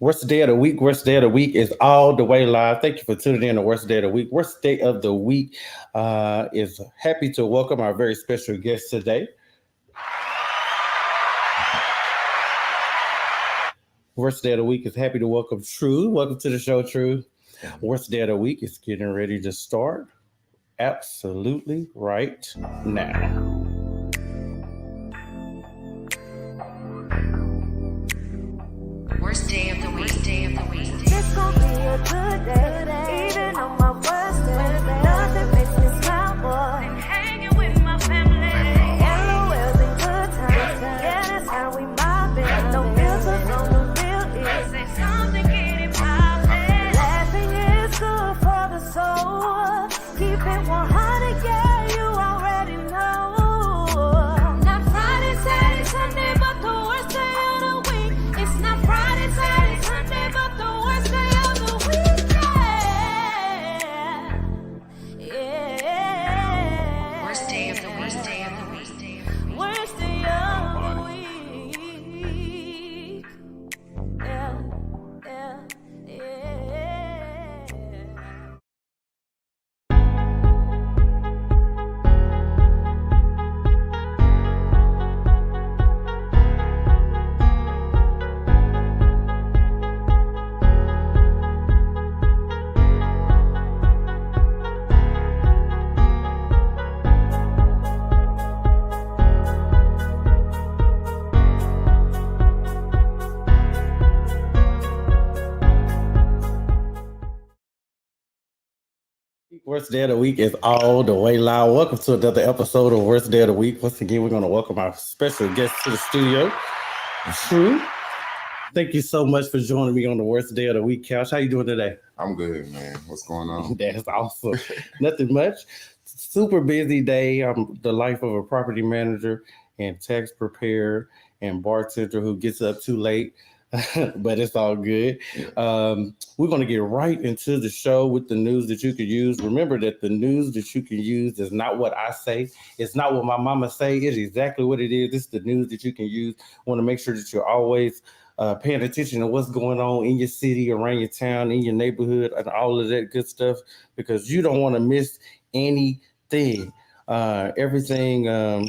Worst day of the week. Worst day of the week is all the way live. Thank you for tuning in to Worst Day of the Week. Worst day of the week is happy to welcome our very special guest today. Worst day of the week is happy to welcome Tru. Welcome to the show, Tru. Worst day of the week is getting ready to start absolutely right now. Worst day of the week. Worst day of the week. It's gonna be a good day, even on my worst day. Nothing makes me smile more than hanging with my family. LOLs and good times, yeah, that's how we mob it. No filters on the real is. Say something, get it poppin'. Laughing is good for the soul. Keep it 100, yeah, you already know. Not Friday, Saturday, Sunday, but the worst day of the week. It's not Friday, Saturday, Sunday, but the worst day of the week. Yeah. Worst day of the week. Worst day of the week. Worst day of the week. Yeah. Yeah. Yeah. Worst day of the week is all the way live. Welcome to another episode of Worst Day of the Week. Once again, we're going to welcome our special guest to the studio, Tru. Thank you so much for joining me on the Worst Day of the Week, Couch. How you doing today? I'm good, man. What's going on? That's awesome. Nothing much. Super busy day. I'm the life of a property manager and tax preparer and bartender who gets up too late. But it's all good. We're going to get right into the show with the news that you can use. Remember that the news that you can use is not what I say. It's not what my mama say. It's exactly what it is. It's the news that you can use. Want to make sure that you're always paying attention to what's going on in your city, around your town, in your neighborhood, and all of that good stuff, because you don't want to miss anything. Everything, the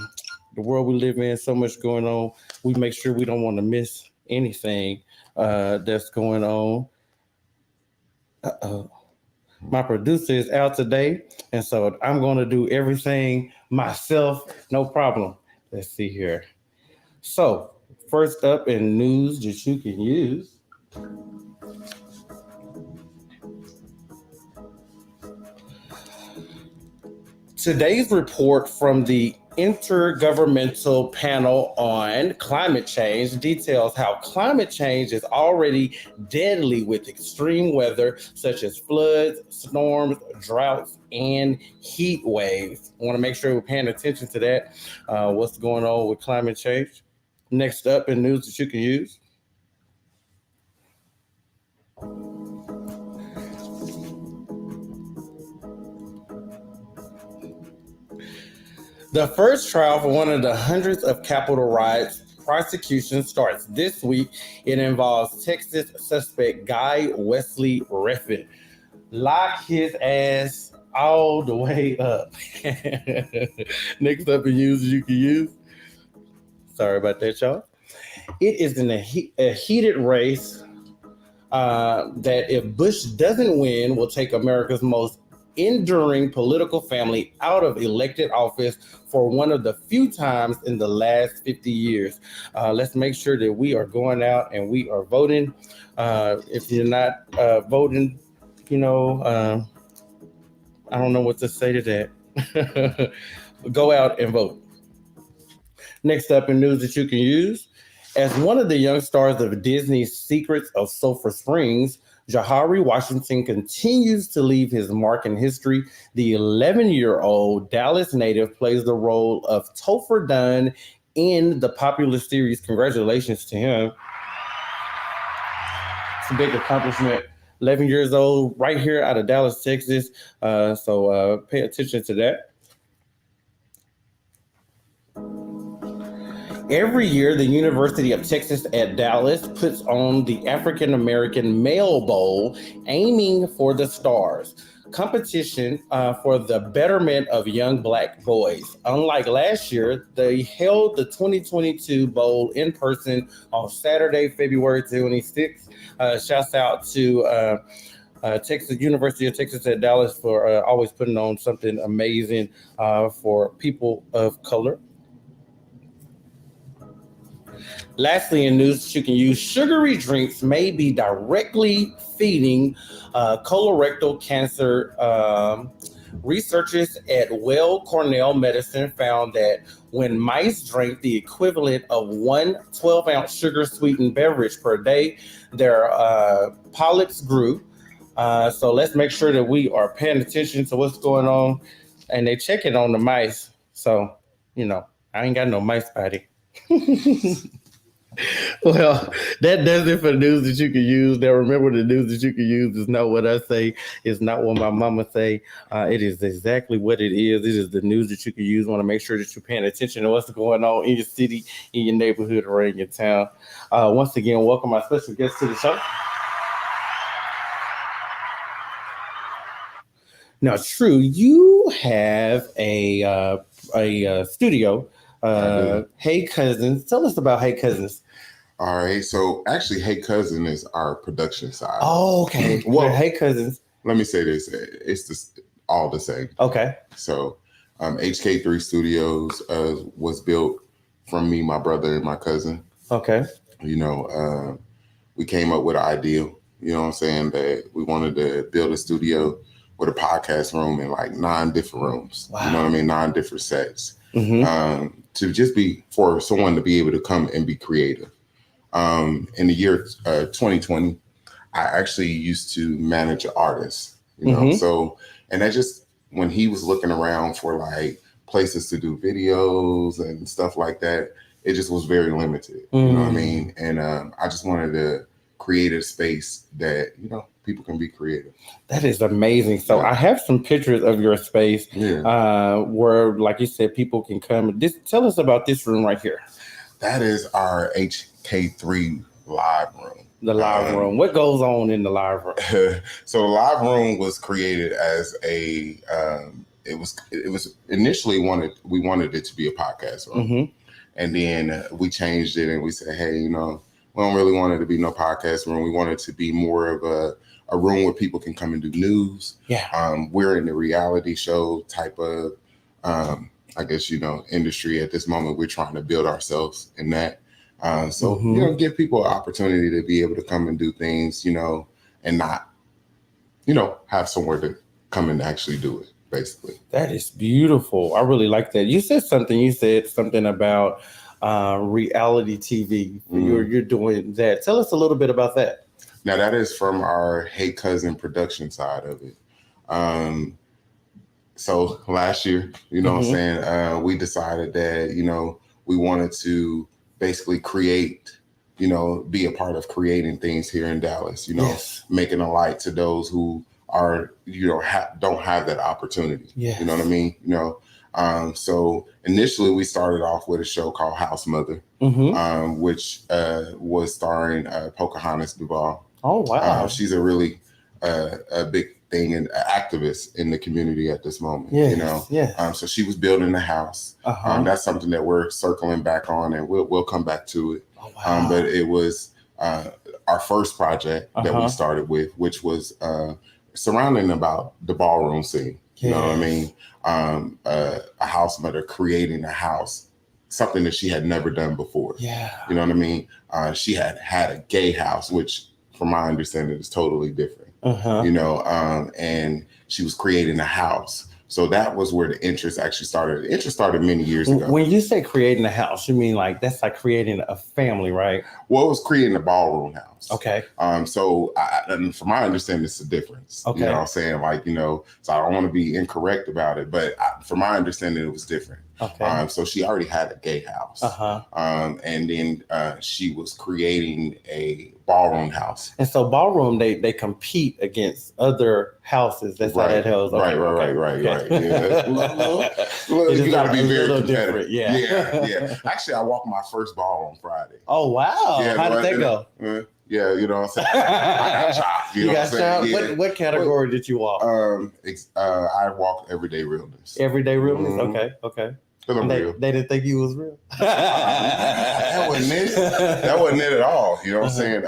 world we live in, so much going on. We make sure we don't want to miss anything that's going on. Uh-oh. My producer is out today, and so I'm going to do everything myself. No problem. Let's see here. So, first up in news that you can use. Today's report from the Intergovernmental Panel on Climate Change details how climate change is already deadly with extreme weather such as floods, storms, droughts, and heat waves. I want to make sure we're paying attention to that, what's going on with climate change. Next up in news that you can use. The first trial for one of the hundreds of Capitol riots prosecution starts this week. It involves Texas suspect Guy Wesley Reffitt. Lock his ass all the way up. Next up in news you can use. Sorry about that, y'all. It is in a heated race that if Bush doesn't win, will take America's most enduring political family out of elected office for one of the few times in the last 50 years. Let's make sure that we are going out and we are voting. If you're not voting, I don't know what to say to that. Go out and vote. Next up in news that you can use. As one of the young stars of Disney's Secrets of Sulphur Springs, Jahari Washington continues to leave his mark in history. The 11-year-old Dallas native plays the role of Topher Dunn in the popular series. Congratulations to him. It's a big accomplishment. 11 years old, right here out of Dallas, Texas. So pay attention to that. Every year, the University of Texas at Dallas puts on the African American Male Bowl, aiming for the stars. Competition for the betterment of young Black boys. Unlike last year, they held the 2022 Bowl in person on Saturday, February 26th. Shouts out to Texas University of Texas at Dallas for always putting on something amazing for people of color. Lastly, in news that you can use, sugary drinks may be directly feeding colorectal cancer. Researchers at Weill Cornell Medicine found that when mice drank the equivalent of one 12-ounce sugar-sweetened beverage per day, their polyps grew. So let's make sure that we are paying attention to what's going on. And they check it on the mice. So, I ain't got no mice body. Well, that does it for the news that you can use. Now, remember, the news that you can use is not what I say. It's not what my mama say. It is exactly what it is. It is the news that you can use. Want to make sure that you're paying attention to what's going on in your city, in your neighborhood, or in your town. Once again, welcome my special guest to the show. Now, Tru, you have a studio. Hey Cousins. Tell us about Hey Cousins. All right. So actually, Hey Cousin is our production side. Oh, okay. Well, Hey Cousins. Let me say this. It's just all the same. Okay. So HK3 Studios was built from me, my brother, and my cousin. Okay. We came up with an ideal, what I'm saying, that we wanted to build a studio with a podcast room in like 9 different rooms. Wow. You know what I mean? 9 different sets. Mm-hmm. To just be for someone to be able to come and be creative. In the year 2020, I actually used to manage artists, Mm-hmm. So, and that just, when he was looking around for like places to do videos and stuff like that, it just was very limited, you know what I mean? And I just wanted to create a space that, people can be creative. That is amazing. So I have some pictures of your space where, like you said, people can come. Tell us about this room right here. That is our HK3 live room. The live room. What goes on in the live room? So the live room was created as a. It was initially we wanted it to be a podcast room, Mm-hmm. and then we changed it and we said, hey, we don't really want it to be no podcast room. We want it to be more of a room where people can come and do news. Yeah. We're in the reality show type of. I guess, industry at this moment. We're trying to build ourselves in that. Give people an opportunity to be able to come and do things, and not, have somewhere to come and actually do it, basically. That is beautiful. I really like that. You said something about reality TV. Mm-hmm. You're doing that. Tell us a little bit about that. Now, that is from our Hey Cousin production side of it. So last year, what I'm saying, we decided that, we wanted to basically create, be a part of creating things here in Dallas, making a light to those who are, don't have that opportunity. Yes. You know what I mean? So initially we started off with a show called House Mother, which was starring Pocahontas Duval. Oh, wow. She's a really a big thing and activist in the community at this moment. So she was building the house. That's something that we're circling back on, and we'll come back to it. Oh, wow. But it was our first project that we started with, which was surrounding about the ballroom scene. You know what I mean? A house mother creating a house, something that she had never done before. Yeah. You know what I mean? She had a gay house, which from my understanding is totally different. And she was creating a house. So that was where the interest actually started. The interest started many years ago. When you say creating a house, you mean like that's like creating a family, right? Well, it was creating a ballroom house. Okay. So and from my understanding, it's a difference. Okay. You know what I'm saying? Like, so I don't want to be incorrect about it, but from my understanding, it was different. Okay. So she already had a gay house. And then she was creating a ballroom house. And so ballroom, they compete against other houses. That's how that goes. Right. Yeah. You got to be very competitive. Yeah. Actually, I walked my first ball on Friday. Oh, wow. Yeah, how did that go? Yeah, you know what I'm saying? I got chopped. You know what I'm saying? Yeah. What category did you walk? I walked everyday realness. Everyday realness? Mm-hmm. Okay. They didn't think you was real. That wasn't it. That wasn't it at all. You know what I'm saying?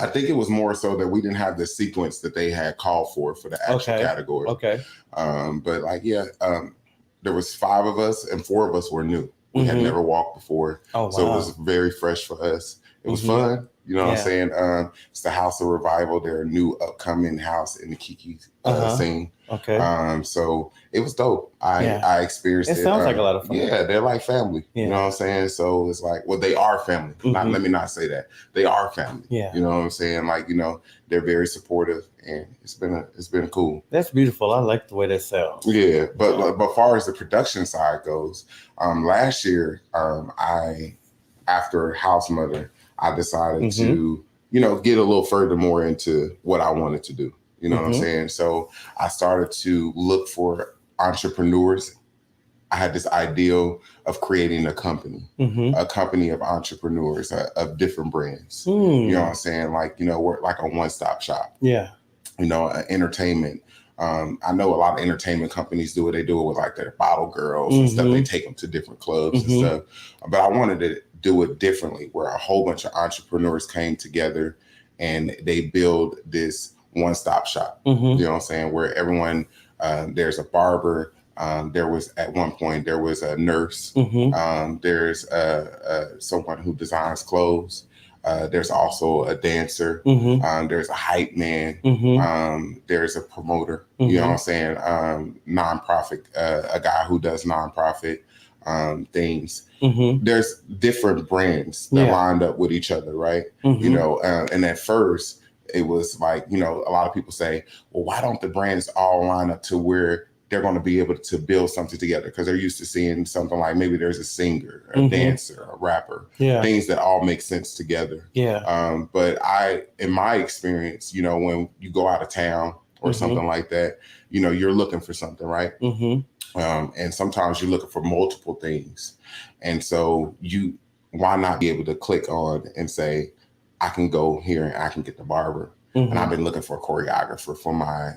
I think it was more so that we didn't have the sequence that they had called for the actual category. Okay. But there was 5 of us and 4 of us were new. We had never walked before. Oh, wow. So it was very fresh for us. It was fun. You know what I'm saying? It's the House of Revival. They're a new upcoming house in the Kiki scene. Okay. So it was dope. I experienced it. It sounds like a lot of fun. Yeah, they're like family. Yeah. You know what I'm saying? So it's like, well, they are family. Let me not say that. They are family. Yeah. You know what I'm saying? Like, you know, they're very supportive and it's been cool. That's beautiful. I like the way that sounds. Yeah. But as far as the production side goes, last year, after House Mother, I decided to, you know, get a little further more into what I wanted to do. You know what I'm saying? So I started to look for entrepreneurs. I had this ideal of creating a company of entrepreneurs of different brands. You know what I'm saying? Like, you know, we're like a one-stop shop. Yeah. You know, entertainment. I know a lot of entertainment companies do it. They do it with like their bottle girls and stuff. They take them to different clubs and stuff. But I wanted to do it differently, where a whole bunch of entrepreneurs came together and they build this one-stop shop. You know what I'm saying? Where everyone, there's a barber. There was at one point there was a nurse. There's someone who designs clothes. There's also a dancer. There's a hype man. There's a promoter. You know what I'm saying? Nonprofit, a guy who does nonprofit things. There's different brands that lined up with each other, right? You know, and at first it was like, you know, a lot of people say, well, why don't the brands all line up to where they're going to be able to build something together? Because they're used to seeing something like maybe there's a singer, a dancer, a rapper, things that all make sense together. But in my experience, you know, when you go out of town or something like that, you know, you're looking for something, right? And sometimes you're looking for multiple things. And so why not be able to click on and say, I can go here and I can get the barber. And I've been looking for a choreographer for my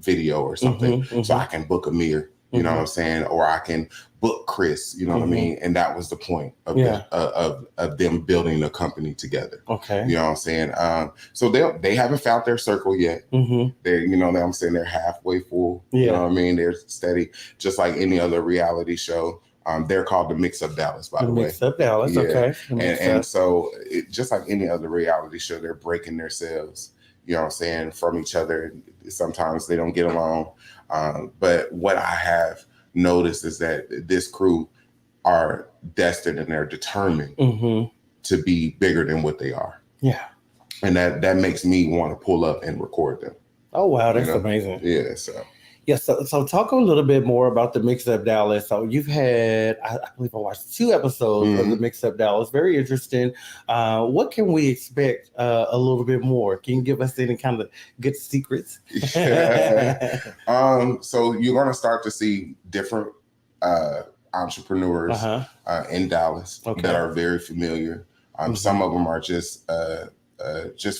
video or something. So I can book Amir, you know what I'm saying? Or I can book Chris, you know what I mean? And that was the point of them building a company together. Okay. You know what I'm saying? So they haven't found their circle yet. They're, you know what I'm saying? They're halfway full. You know what I mean? They're steady, just like any other reality show. They're called the Mix Up Dallas, by the way. Mix Up Dallas, okay. And so just like any other reality show, they're breaking themselves, you know what I'm saying, from each other. Sometimes they don't get along. But what I have noticed is that this crew are destined and they're determined to be bigger than what they are. Yeah. And that makes me want to pull up and record them. Oh, wow. That's amazing. Yeah. So. Yeah, so talk a little bit more about the Mix Up Dallas. So you've had, I believe I watched 2 episodes of the Mix Up Dallas. Very interesting. What can we expect a little bit more? Can you give us any kind of good secrets? So you're going to start to see different entrepreneurs in Dallas that are very familiar. Some of them are just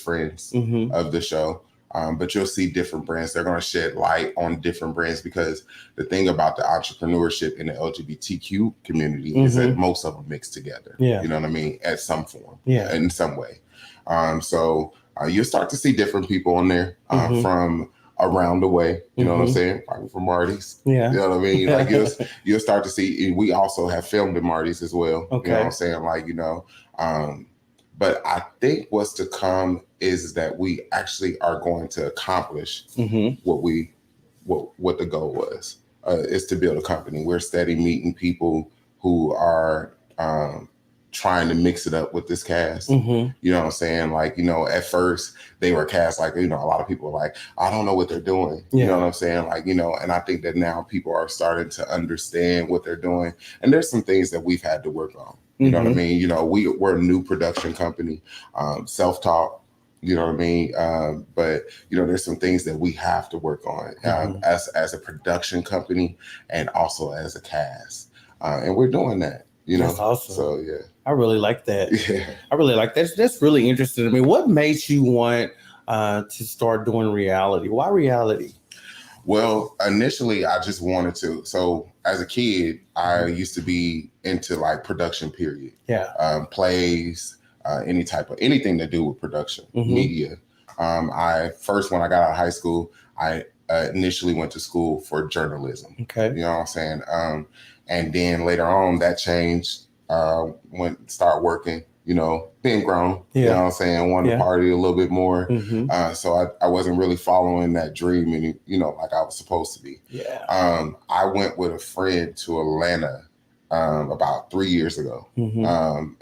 friends of the show. But you'll see different brands. They're going to shed light on different brands, because the thing about the entrepreneurship in the LGBTQ community is that most of them mix together. Yeah. You know what I mean? At some form. Yeah. In some way. So you'll start to see different people on there from around the way. You know what I'm saying? Probably from Marty's. Yeah. You know what I mean? Like you'll start to see. We also have filmed at Marty's as well. Okay. You know what I'm saying? Like, you know. But I think what's to come is that we actually are going to accomplish what the goal was, is to build a company. We're steady meeting people who are trying to mix it up with this cast. You know what I'm saying? Like, you know, at first they were cast like, you know, a lot of people are like, I don't know what they're doing. You know what I'm saying? Like, you know, and I think that now people are starting to understand what they're doing. And there's some things that we've had to work on. You know what I mean? You know, we're a new production company, self-taught. You know what I mean? But you know, there's some things that we have to work on as a production company and also as a cast, and we're doing that. You know, That's awesome. So yeah, I really like that. yeah. I really like that. That's really interesting to me. What made you want to start doing reality? Why reality? Well, initially, I just wanted to. So, as a kid, I used to be into like production. Period. Yeah. Plays, anything to do with production, media. I first, when I got out of high school, I initially went to school for journalism. Okay. You know what I'm saying? And then later on, that changed. Start working. You know, being grown, you know what I'm saying, wanted to party a little bit more. So I wasn't really following that dream, and you know, like I was supposed to be. Yeah. I went with a friend to Atlanta about 3 years ago,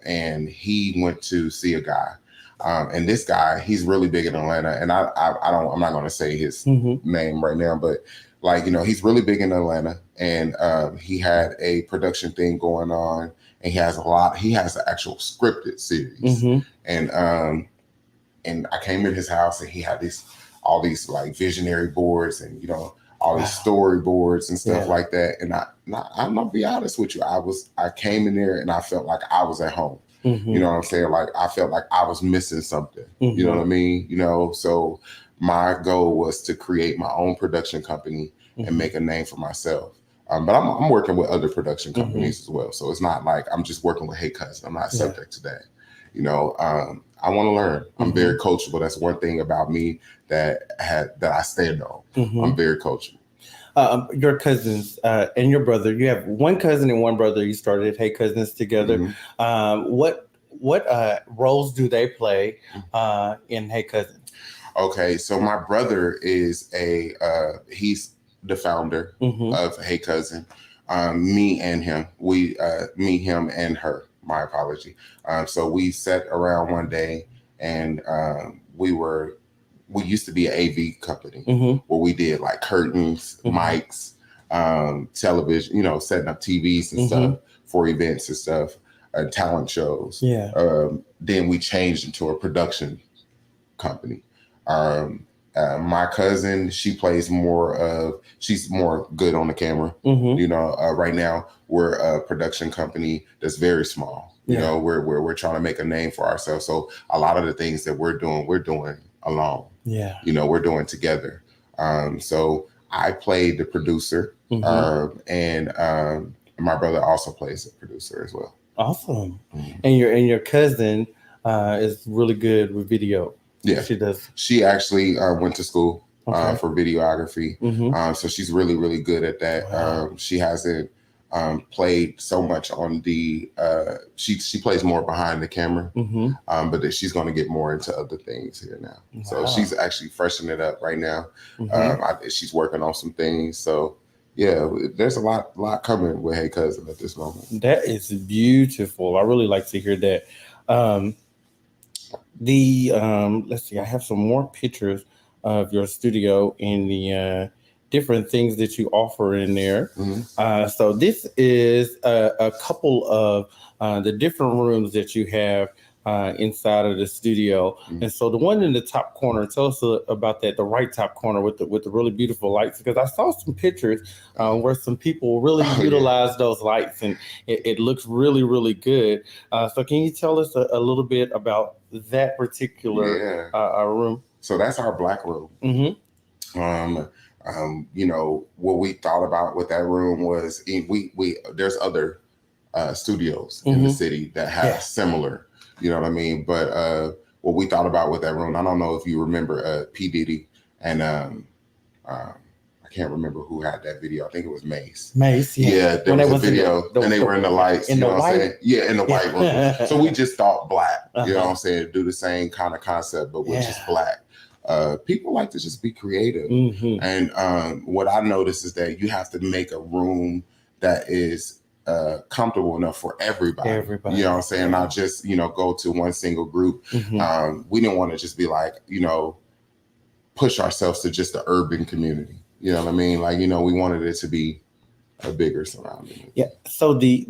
and he went to see a guy. And this guy, he's really big in Atlanta, and I'm not going to say his name right now, but like, you know, he's really big in Atlanta, and he had a production thing going on. And he has an actual scripted series. And I came in his house and he had all these like visionary boards and, you know, all these storyboards and stuff like that. And I'm gonna be honest with you. I came in there and I felt like I was at home. You know what I'm saying? Like I felt like I was missing something. You know what I mean? You know, so my goal was to create my own production company and make a name for myself. But I'm working with other production companies as well. So it's not like I'm just working with Hey Cousin. I'm not subject to that. You know, I want to learn. I'm very coachable. That's one thing about me that I stand on. I'm very coachable. Your cousins and your brother, you have one cousin and one brother. You started Hey Cousins together. What roles do they play in Hey Cousin? Okay, so my brother is he's the founder of Hey Cousin. Me and him, him and her, my apology. So we sat around one day and we used to be an AV company where we did like curtains, mics, television, you know, setting up TVs and stuff for events and stuff, talent shows. Then we changed into a production company. My cousin, she's more good on the camera. You know, right now we're a production company that's very small. You know, we're trying to make a name for ourselves. So a lot of the things that we're doing alone. You know, we're doing together. So I played the producer, and my brother also plays the producer as well. Awesome. And your cousin is really good with video. Yeah, she does. She actually went to school for videography, so she's really, really good at that. Wow. She hasn't played so much on the. She plays more behind the camera, but she's going to get more into other things here now. Wow. So she's actually freshening it up right now. She's working on some things. So yeah, there's a lot coming with Hey Cousin at this moment. That is beautiful. I really like to hear that. Let's see, I have some more pictures of your studio and the different things that you offer in there. So this is a couple of the different rooms that you have inside of the studio. And so the one in the top corner, tell us about that, the right top corner with the really beautiful lights, because I saw some pictures where some people really utilize those lights and it looks really, really good. So can you tell us a little bit about that particular room? So that's our black room. You know, what we thought about with that room was there's other studios in the city that have similar, you know what I mean? But what we thought about with that room, I don't know if you remember P. Diddy and I can't remember who had that video. I think it was Mace. Yeah, there was a video and they were in the lights, you know what I'm saying? Yeah, in the white room. So we just thought black, you know what I'm saying? Do the same kind of concept, but with just black. People like to just be creative. And what I noticed is that you have to make a room that is comfortable enough for everybody. You know what I'm saying? Not just, you know, go to one single group. We didn't want to just be like, you know, push ourselves to just the urban community. You know what I mean? Like, you know, we wanted it to be a bigger surrounding. Yeah. So the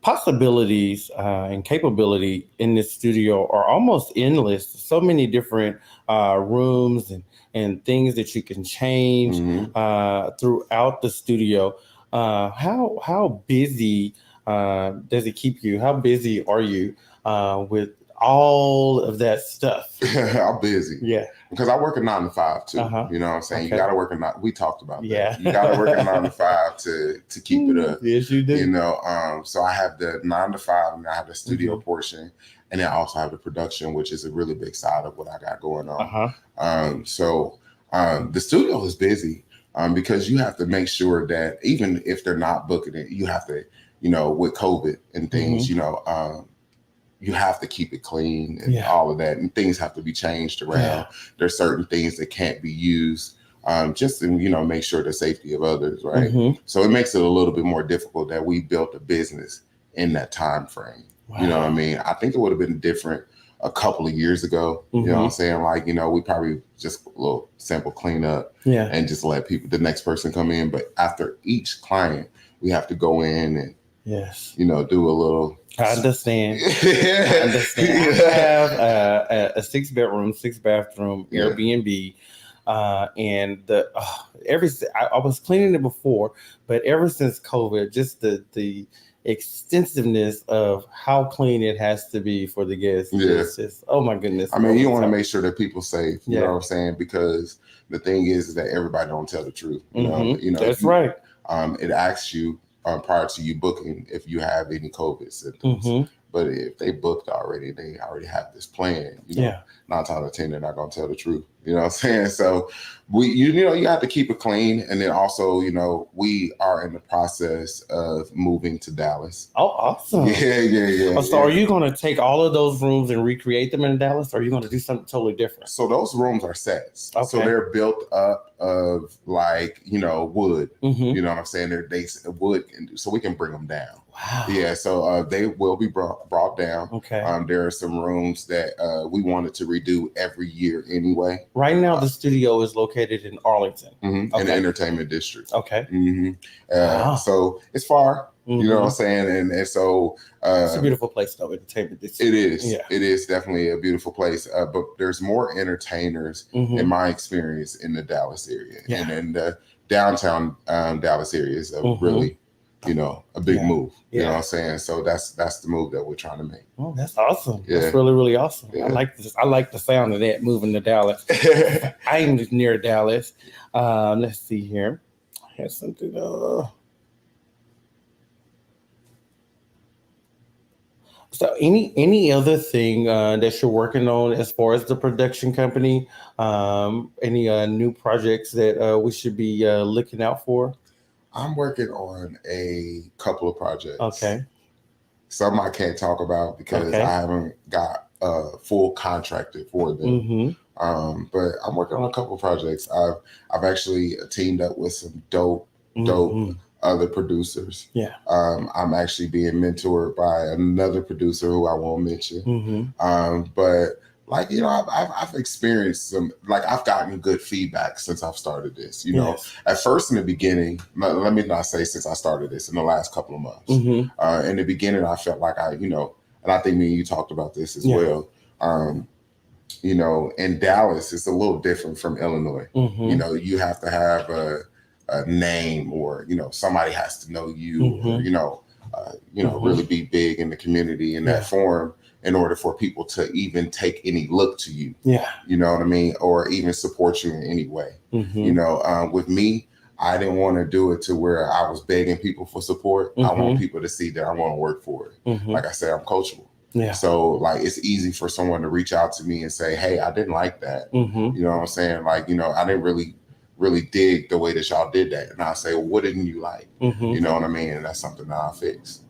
possibilities and capability in this studio are almost endless. So many different rooms and things that you can change throughout the studio. How busy does it keep you? How busy are you with all of that stuff? I'm busy. Yeah. Because I work a 9 to 5 too. Uh-huh. You know what I'm saying? Okay. You gotta work a 9. We talked about that. Yeah. You gotta work a 9 to 5 to keep it up. Yes, you do. You know, so I have the 9 to 5 and I have the studio portion, and then I also have the production, which is a really big side of what I got going on. So the studio is busy because you have to make sure that even if they're not booking it, you have to, you know, with COVID and things, you know, you have to keep it clean and all of that, and things have to be changed around. Yeah. There's certain things that can't be used just to, you know, make sure the safety of others, right? So it makes it a little bit more difficult that we built a business in that time frame. Wow. You know what I mean? I think it would have been different a couple of years ago. You know what I'm saying? Like, you know, we probably just a little simple cleanup and just let the next person come in. But after each client, we have to go in and, you know, do a little. I understand. I understand. I have a 6-bedroom, 6-bathroom Airbnb, and I was cleaning it before, but ever since COVID, just the extensiveness of how clean it has to be for the guests. It's just, oh my goodness. I mean, you want to make sure that people safe. You know what I'm saying? Because the thing is that everybody don't tell the truth. You know, that's right. It asks you prior to you booking if you have any COVID symptoms. But if they booked already, they already have this plan. You know, 9 times out of 10, they're not gonna tell the truth. You know what I'm saying? So you have to keep it clean, and then also, you know, we are in the process of moving to Dallas. Oh, awesome! Yeah. So, are you gonna take all of those rooms and recreate them in Dallas, or are you gonna do something totally different? So those rooms are sets. Okay. So they're built up of, like, you know, wood. You know what I'm saying? They wood, so we can bring them down. Wow. Yeah, so they will be brought down. Okay. There are some rooms that we wanted to redo every year anyway. Right now, the studio is located in Arlington. In the entertainment district. Okay. So it's far. You know what I'm saying? And so it's a beautiful place, though, entertainment district. It is. Yeah. It is definitely a beautiful place. But there's more entertainers, in my experience, in the Dallas area. And in the downtown Dallas area is really, you know, a big move. You know what I'm saying? So that's the move that we're trying to make. Oh, that's awesome. That's really, really awesome. I like this. I like the sound of that, moving to Dallas. I am near Dallas. Let's see here. I had something. So any other thing that you're working on as far as the production company? Any new projects that we should be looking out for? I'm working on a couple of projects. Okay. Some I can't talk about because I haven't got full contracted for them. But I'm working on a couple of projects. I've actually teamed up with some dope other producers. Yeah. I'm actually being mentored by another producer who I won't mention. But like, you know, I've experienced some, like, I've gotten good feedback since I've started this. You know, at first in the beginning, let me not say since I started this, in the last couple of months. In the beginning, I felt like you know, and I think me and you talked about this as well. You know, in Dallas, it's a little different from Illinois. You know, you have to have a name, or, you know, somebody has to know you, or, you know, really be big in the community in that form, in order for people to even take any look to you. You know what I mean? Or even support you in any way. You know, with me, I didn't want to do it to where I was begging people for support. I want people to see that I want to work for it. Like I said, I'm coachable. So, like, it's easy for someone to reach out to me and say, hey, I didn't like that. You know what I'm saying? Like, you know, I didn't really dig the way that y'all did that. And I say, well, what didn't you like? You know what I mean? And that's something that I'll fix.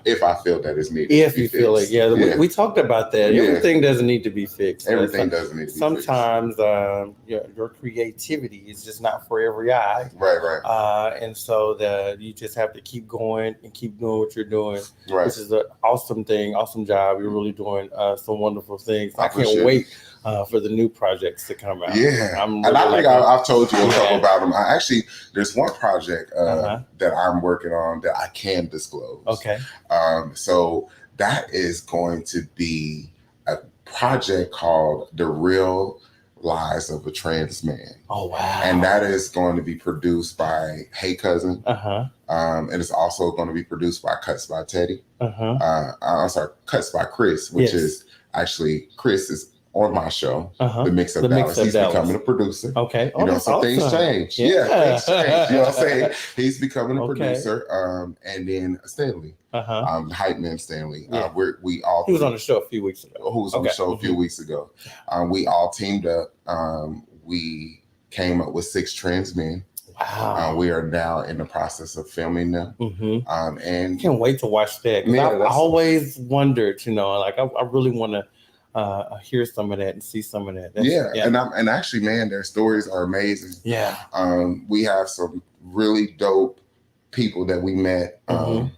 If I feel that it's needed. If you feel it, we talked about that. Everything doesn't need to be fixed. Everything doesn't need to be sometimes fixed. Your creativity is just not for every eye. Right. And so you just have to keep going and keep doing what you're doing. Which is an awesome thing, awesome job. You're really doing some wonderful things. I can't wait for the new projects to come out. And I think I've told you a couple about them. There's one project that I'm working on that I can disclose. Okay. So that is going to be a project called The Real Lives of a Trans Man. Oh, wow. And that is going to be produced by Hey Cousin. Uh-huh. And it's also going to be produced by Cuts by Teddy. Uh-huh. I'm sorry, Cuts by Chris, which is actually, Chris is on my show, The Mix of Dallas. He's becoming a producer. Okay. You know, so things change. Yeah, things change. You know what I'm saying? He's becoming a producer. And then Stanley, hype man Stanley. Yeah. We all he was on the show a few weeks ago. Who was on the show a few weeks ago. We all teamed up. We came up with 6 trans men. Wow. We are now in the process of filming them. And I can't wait to watch that. I always wondered, you know, like I really want to hear some of that and see some of that. And actually, man, their stories are amazing. Yeah. We have some really dope people that we met. And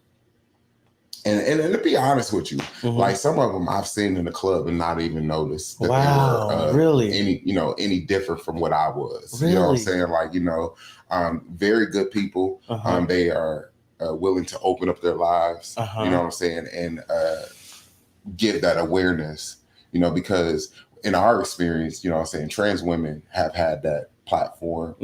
to be honest with you, like some of them I've seen in the club and not even noticed that they were really any different from what I was. Really? You know what I'm saying? Like, you know, very good people. They are willing to open up their lives. You know what I'm saying? And give that awareness, you know, because in our experience, you know what I'm saying, trans women have had that platform,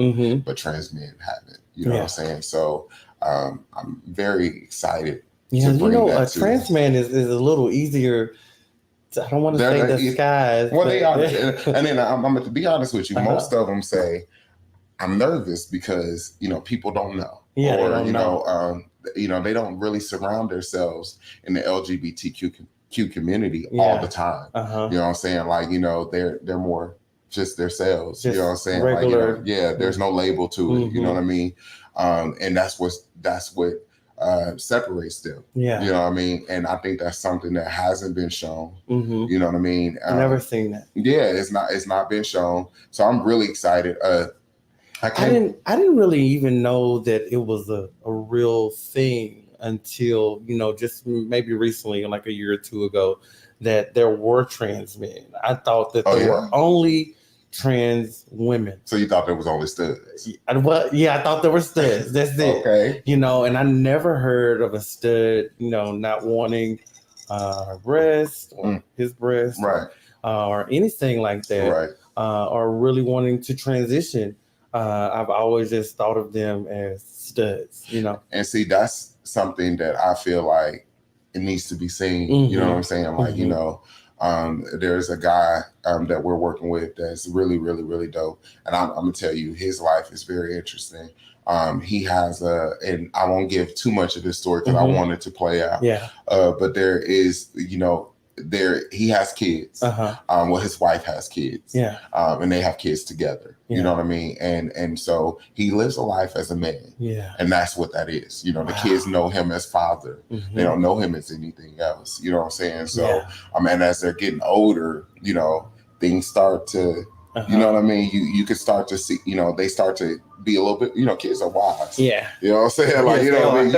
but trans men haven't. You know what I'm saying? So I'm very excited. Yeah, you know, a trans man is a little easier. I don't want to say disguised. Well, they are. And then I'm going to be honest with you. Most of them say, I'm nervous because, you know, people don't know. Yeah, or, they don't know. They don't really surround themselves in the LGBTQ community all the time. You know what I'm saying? Like, you know, they're more just themselves. You know what I'm saying? Regular. Like, you know, there's no label to it. You know what I mean? And that's what separates them. Yeah. You know what I mean? And I think that's something that hasn't been shown. You know what I mean? Never seen that. Yeah, it's not been shown. So I'm really excited. I didn't really even know that it was a real thing until, you know, just maybe recently, like a year or two ago, that there were trans men. I thought that there were only trans women. So you thought there was only studs? Well, yeah, I thought there were studs. That's it. Okay. You know, and I never heard of a stud, you know, not wanting her breast or his breast, right, or anything like that, right, or really wanting to transition. I've always just thought of them as studs, you know. And see, that's something that I feel like it needs to be seen. You know what I'm saying? Like, you know, there's a guy that we're working with that's really, really, really dope. And I'm going to tell you, his life is very interesting. He has and I won't give too much of this story because I want it to play out. Yeah. But there is, you know, he has kids. Well, his wife has kids. Yeah. And they have kids together. Yeah. You know what I mean? And so he lives a life as a man. Yeah. And that's what that is. You know, the kids know him as father. They don't know him as anything else. You know what I'm saying? So, and as they're getting older, you know, things start to, you know what I mean? You can start to see, you know, they start to be a little bit, you know, kids are wise. Yeah. You know what I'm saying? Like, you know what I mean?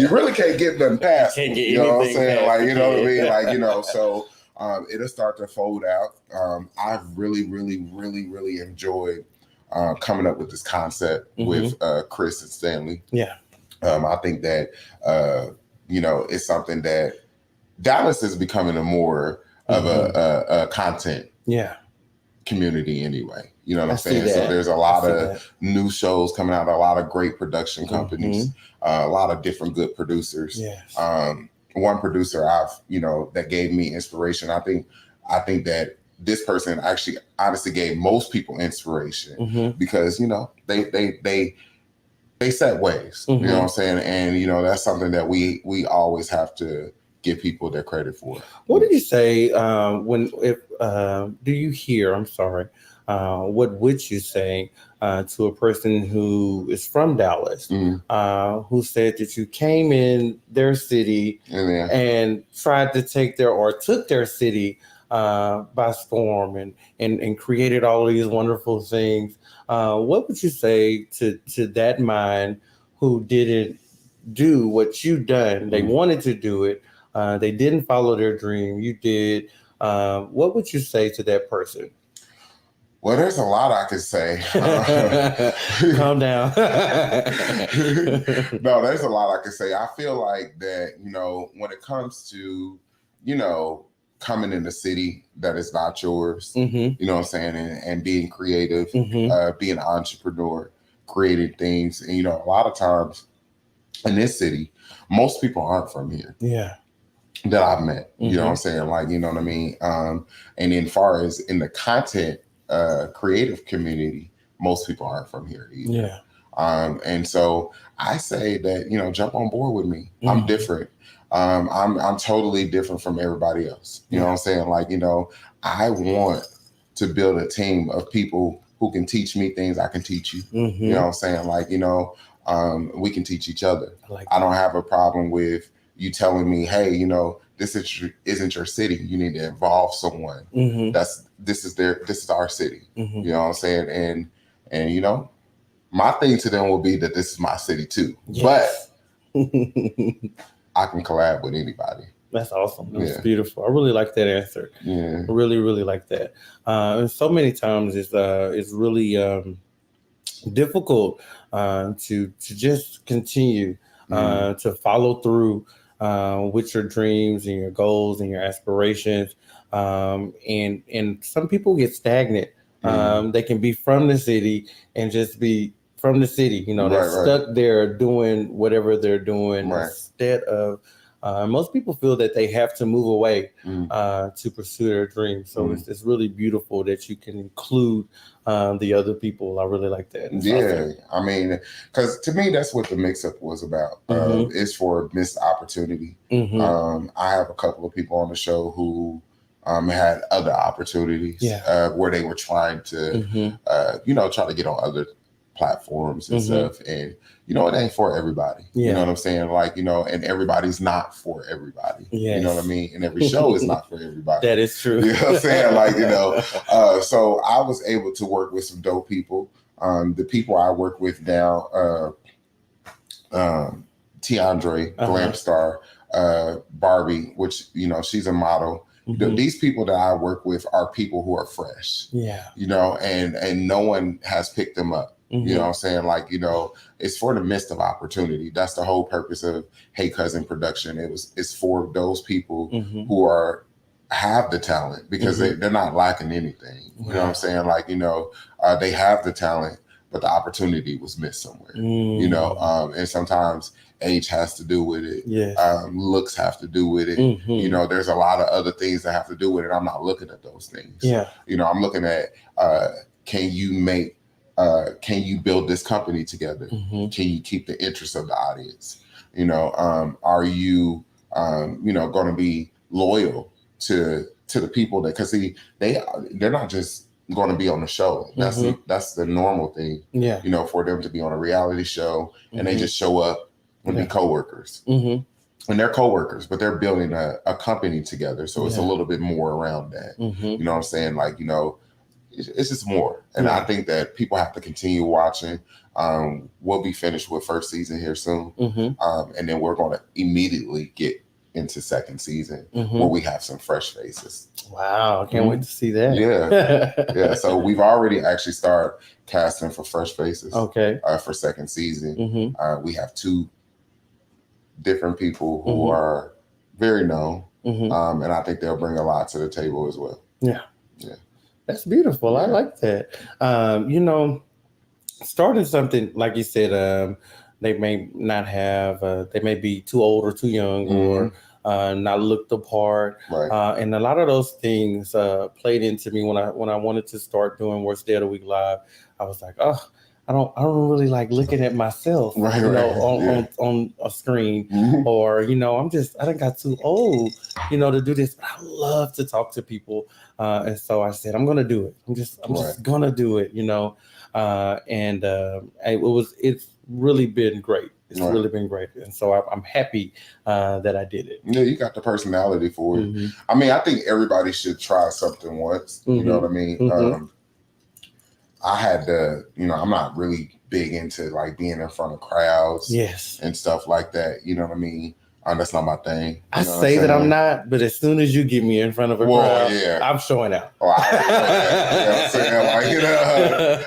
You really can't get them past them. You know what I'm saying? Like, you know what I mean? Like, you know, so it'll start to fold out. I've really, really, really, really enjoyed coming up with this concept with Chris and Stanley. Yeah. I think that, you know, it's something that Dallas is becoming a more of a content community anyway. You know what I'm saying? So there's a lot of new shows coming out, a lot of great production companies, a lot of different good producers. Yes. One producer you know, that gave me inspiration. I think that this person actually honestly gave most people inspiration because, you know, they set ways, you know what I'm saying? And, you know, that's something that we always have to give people their credit for. What did you say do you hear, I'm sorry, what would you say to a person who is from Dallas, who said that you came in their city and tried to took their city by storm and created all of these wonderful things? What would you say to that mind who didn't do what you done? They wanted to do it. They didn't follow their dream. You did. What would you say to that person? Well, there's a lot I could say. Calm down. No, there's a lot I could say. I feel like that, when it comes to, coming in the city that is not yours, Mm-hmm. you know what I'm saying, and being creative, Mm-hmm. being an entrepreneur, creating things. And, a lot of times in this city, most people aren't from here. Yeah. That I've met, Mm-hmm. you know what I'm saying? Like, you know what I mean? And then far as in the content creative community, most people aren't from here either. Yeah. And so I say that, jump on board with me. Mm-hmm. I'm different. I'm totally different from everybody else. You know what I'm saying? Like, I want to build a team of people who can teach me things I can teach you. Mm-hmm. You know what I'm saying? Like, we can teach each other. Like I don't have a problem with you telling me, hey, this isn't your city. You need to involve someone. Mm-hmm. This is our city. Mm-hmm. You know what I'm saying? And my thing to them will be that this is my city too. Yes. But I can collab with anybody. That's awesome. That's beautiful. I really like that answer. Yeah. I really, really like that. And so many times it's really difficult to just continue to follow through with your dreams and your goals and your aspirations. And some people get stagnant. They can be from the city and just be from the city. They're stuck there doing whatever they're doing instead of. Most people feel that they have to move away to pursue their dreams. So it's really beautiful that you can include the other people. I really like that. Yeah, I mean, because to me, that's what the mix-up was about. It's for missed opportunity. Mm-hmm. I have a couple of people on the show who had other opportunities where they were trying to, try to get on other platforms and stuff. And, it ain't for everybody. You know what I'm saying? Like, and everybody's not for everybody. Yes. You know what I mean? And every show is not for everybody. That is true. You know what I'm saying? Like, so I was able to work with some dope people. The people I work with now, Andre, Glam Star, Barbie, which, she's a model. These people that I work with are people who are fresh. Yeah. And no one has picked them up. You know what I'm saying? Like, it's for the midst of opportunity. That's the whole purpose of Hey Cousin production. It's for those people who have the talent because they're not lacking anything. You know what I'm saying? Like, they have the talent, but the opportunity was missed somewhere. And sometimes age has to do with it. Yes. Looks have to do with it. There's a lot of other things that have to do with it. I'm not looking at those things. Yeah. I'm looking at can you build this company together? Can you keep the interest of the audience? Are you going to be loyal to the people that, because they're not just going to be on the show. That's the normal thing. Yeah. For them to be on a reality show and they just show up and be coworkers. And they're coworkers, but they're building a company together. So it's a little bit more around that. You know what I'm saying? Like, it's just more. And I think that people have to continue watching. We'll be finished with first season here soon. And then we're going to immediately get into second season where we have some fresh faces. Wow. I can't wait to see that. Yeah. So we've already actually started casting for fresh faces. Okay. For second season. We have 2 different people who are very known. And I think they'll bring a lot to the table as well. Yeah. That's beautiful. Yeah. I like that. Starting something, like you said, they may not have, they may be too old or too young or not looked the part. Right. And a lot of those things played into me when I wanted to start doing Worst Day of the Week Live. I was like, I don't really like looking at myself, on a screen, or I done got too old, to do this. But I love to talk to people, and so I said I'm gonna do it. I'm just gonna do it, and it's really been great. It's really been great, and so I'm happy that I did it. Yeah, you got the personality for it. I mean, I think everybody should try something once. You know what I mean? I had to, I'm not really big into like being in front of crowds and stuff like that. You know what I mean? that's not my thing. I say that I'm not, but as soon as you get me in front of a crowd, I'm showing out. Oh, I already know that. You know what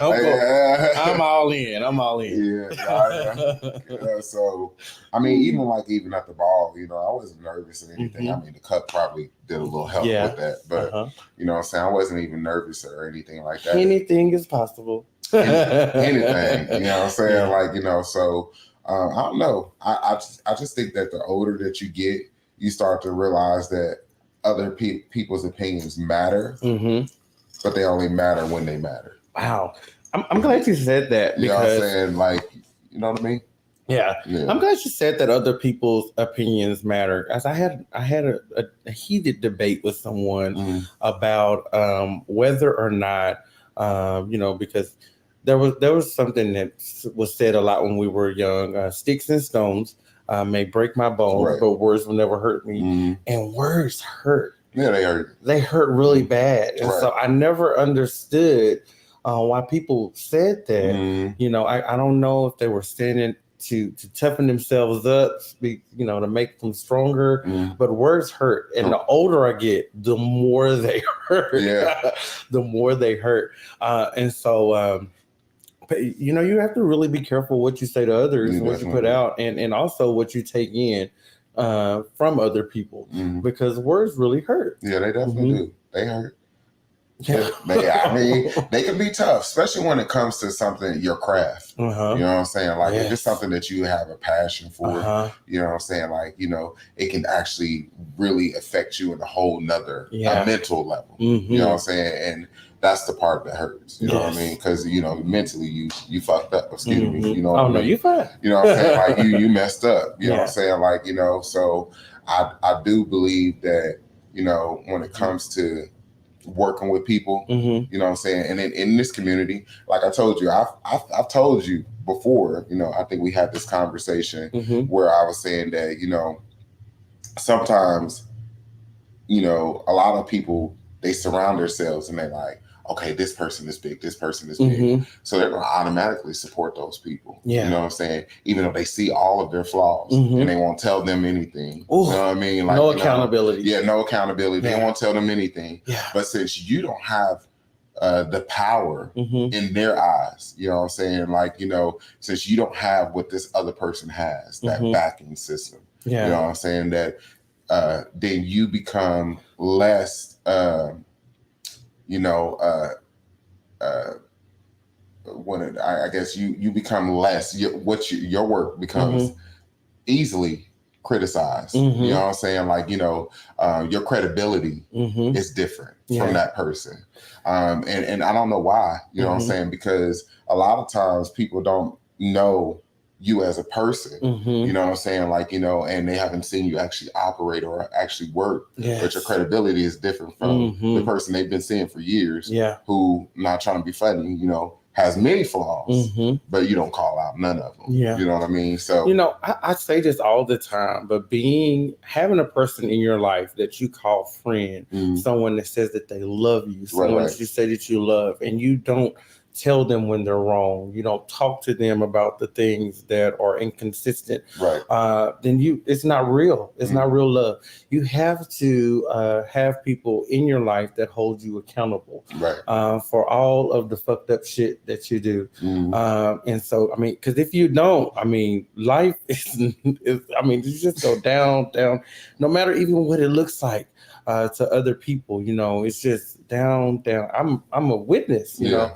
I'm saying? Like, I'm all in. I'm all in. Yeah. So, I mean, even at the ball, I wasn't nervous or anything. Mm-hmm. I mean, the cup probably did a little help with that, but you know what I'm saying? I wasn't even nervous or anything like that. Anything is possible. Anything, you know what I'm saying? Like, so I don't know. I just think that the older that you get, you start to realize that other people's opinions matter, but they only matter when they matter. Wow. I'm glad you said that. You know what I'm saying? Like, you know what I mean? Yeah. I'm glad you said that other people's opinions matter. As I had a heated debate with someone about whether or not, because there was something that was said a lot when we were young. Sticks and stones may break my bones, but words will never hurt me. And words hurt. Yeah, they hurt. They hurt really bad. And so I never understood why people said that. I don't know if they were saying it to toughen themselves up, to make them stronger. But words hurt. And the older I get, the more they hurt. Yeah. The more they hurt. And so, you have to really be careful what you say to others, what you put out, and also what you take in from other people, because words really hurt. Yeah, they definitely do. They hurt. Yeah. I mean, they can be tough, especially when it comes to something, your craft. You know what I'm saying? Like, if it's something that you have a passion for, you know what I'm saying? Like, it can actually really affect you in a whole nother mental level. You know what I'm saying? And that's the part that hurts. You know what I mean? Because, mentally you fucked up. Excuse me. You know what I mean? No, you fine. You know what I'm saying? Like, you messed up. You know what I'm saying? Like, so I do believe that, when it comes to working with people, you know what I'm saying? And in this community, like I told you, I've told you before, I think we had this conversation where I was saying that, sometimes, a lot of people, they surround themselves and they're like, okay, this person is big, this person is big. So they're going to automatically support those people. Yeah. You know what I'm saying? Even though they see all of their flaws and they won't tell them anything. Ooh, you know what I mean? Like, no accountability. No accountability. Yeah. They won't tell them anything. Yeah. But since you don't have the power in their eyes, you know what I'm saying? Like, since you don't have what this other person has, that backing system, you know what I'm saying? That then you become less, I guess you become less. Your work becomes easily criticized. You know what I'm saying? Like, your credibility is different from that person. And I don't know why. You know what I'm saying? Because a lot of times people don't know you as a person, you know what I'm saying? Like, and they haven't seen you actually operate or actually work. But your credibility is different from the person they've been seeing for years, who, not trying to be funny, has many flaws, but you don't call out none of them. You know what I mean? So, I say this all the time, but having a person in your life that you call friend, someone that says that they love you, someone that you say that you love, and you don't tell them when they're wrong, you don't talk to them about the things that are inconsistent, then it's not real. It's not real love. You have to have people in your life that hold you accountable for all of the fucked up shit that you do. And so, I mean, because if you don't, I mean, life is you just go down, no matter even what it looks like to other people, it's just down. I'm a witness, you know,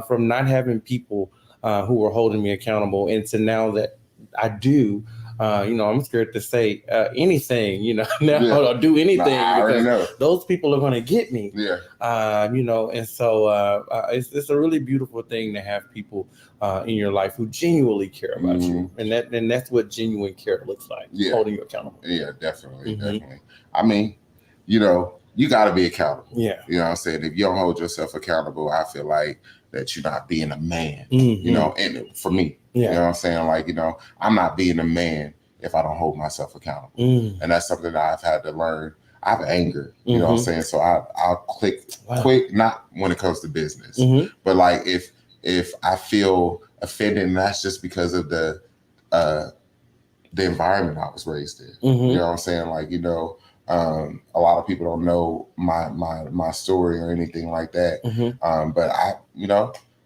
from not having people who are holding me accountable, and to now that I do, I'm scared to say anything, now I'll do anything because those people are going to get me. And so it's a really beautiful thing to have people in your life who genuinely care about you, and that's what genuine care looks like, holding you accountable. Yeah, definitely. I mean, you got to be accountable. You know what I'm saying? If you don't hold yourself accountable, I feel like that you're not being a man, and for me, you know what I'm saying? Like, I'm not being a man if I don't hold myself accountable. And that's something that I've had to learn. I have anger, you know what I'm saying? So I'll click quick, not when it comes to business, but like if I feel offended, and that's just because of the the environment I was raised in. Mhm. You know what I'm saying? Like, you know, a lot of people don't know my story or anything like that. But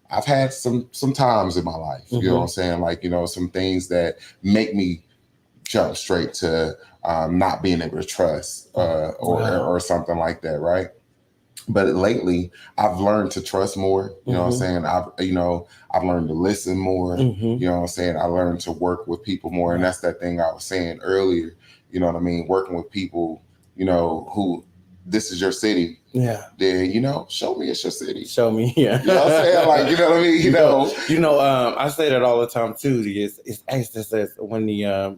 I've had some times in my life, you know what I'm saying? Like, you know, some things that make me jump straight to not being able to trust or something like that, right? But lately, I've learned to trust more. You know what I'm saying? I've learned to listen more. You know what I'm saying? I learned to work with people more, and that's that thing I was saying earlier. You know what I mean? Working with people, you know, who this is your city. Yeah. Then, you know, show me it's your city. Show me, yeah. You know what I'm saying? Like, you know what I mean? You know, I say that all the time too. It says when the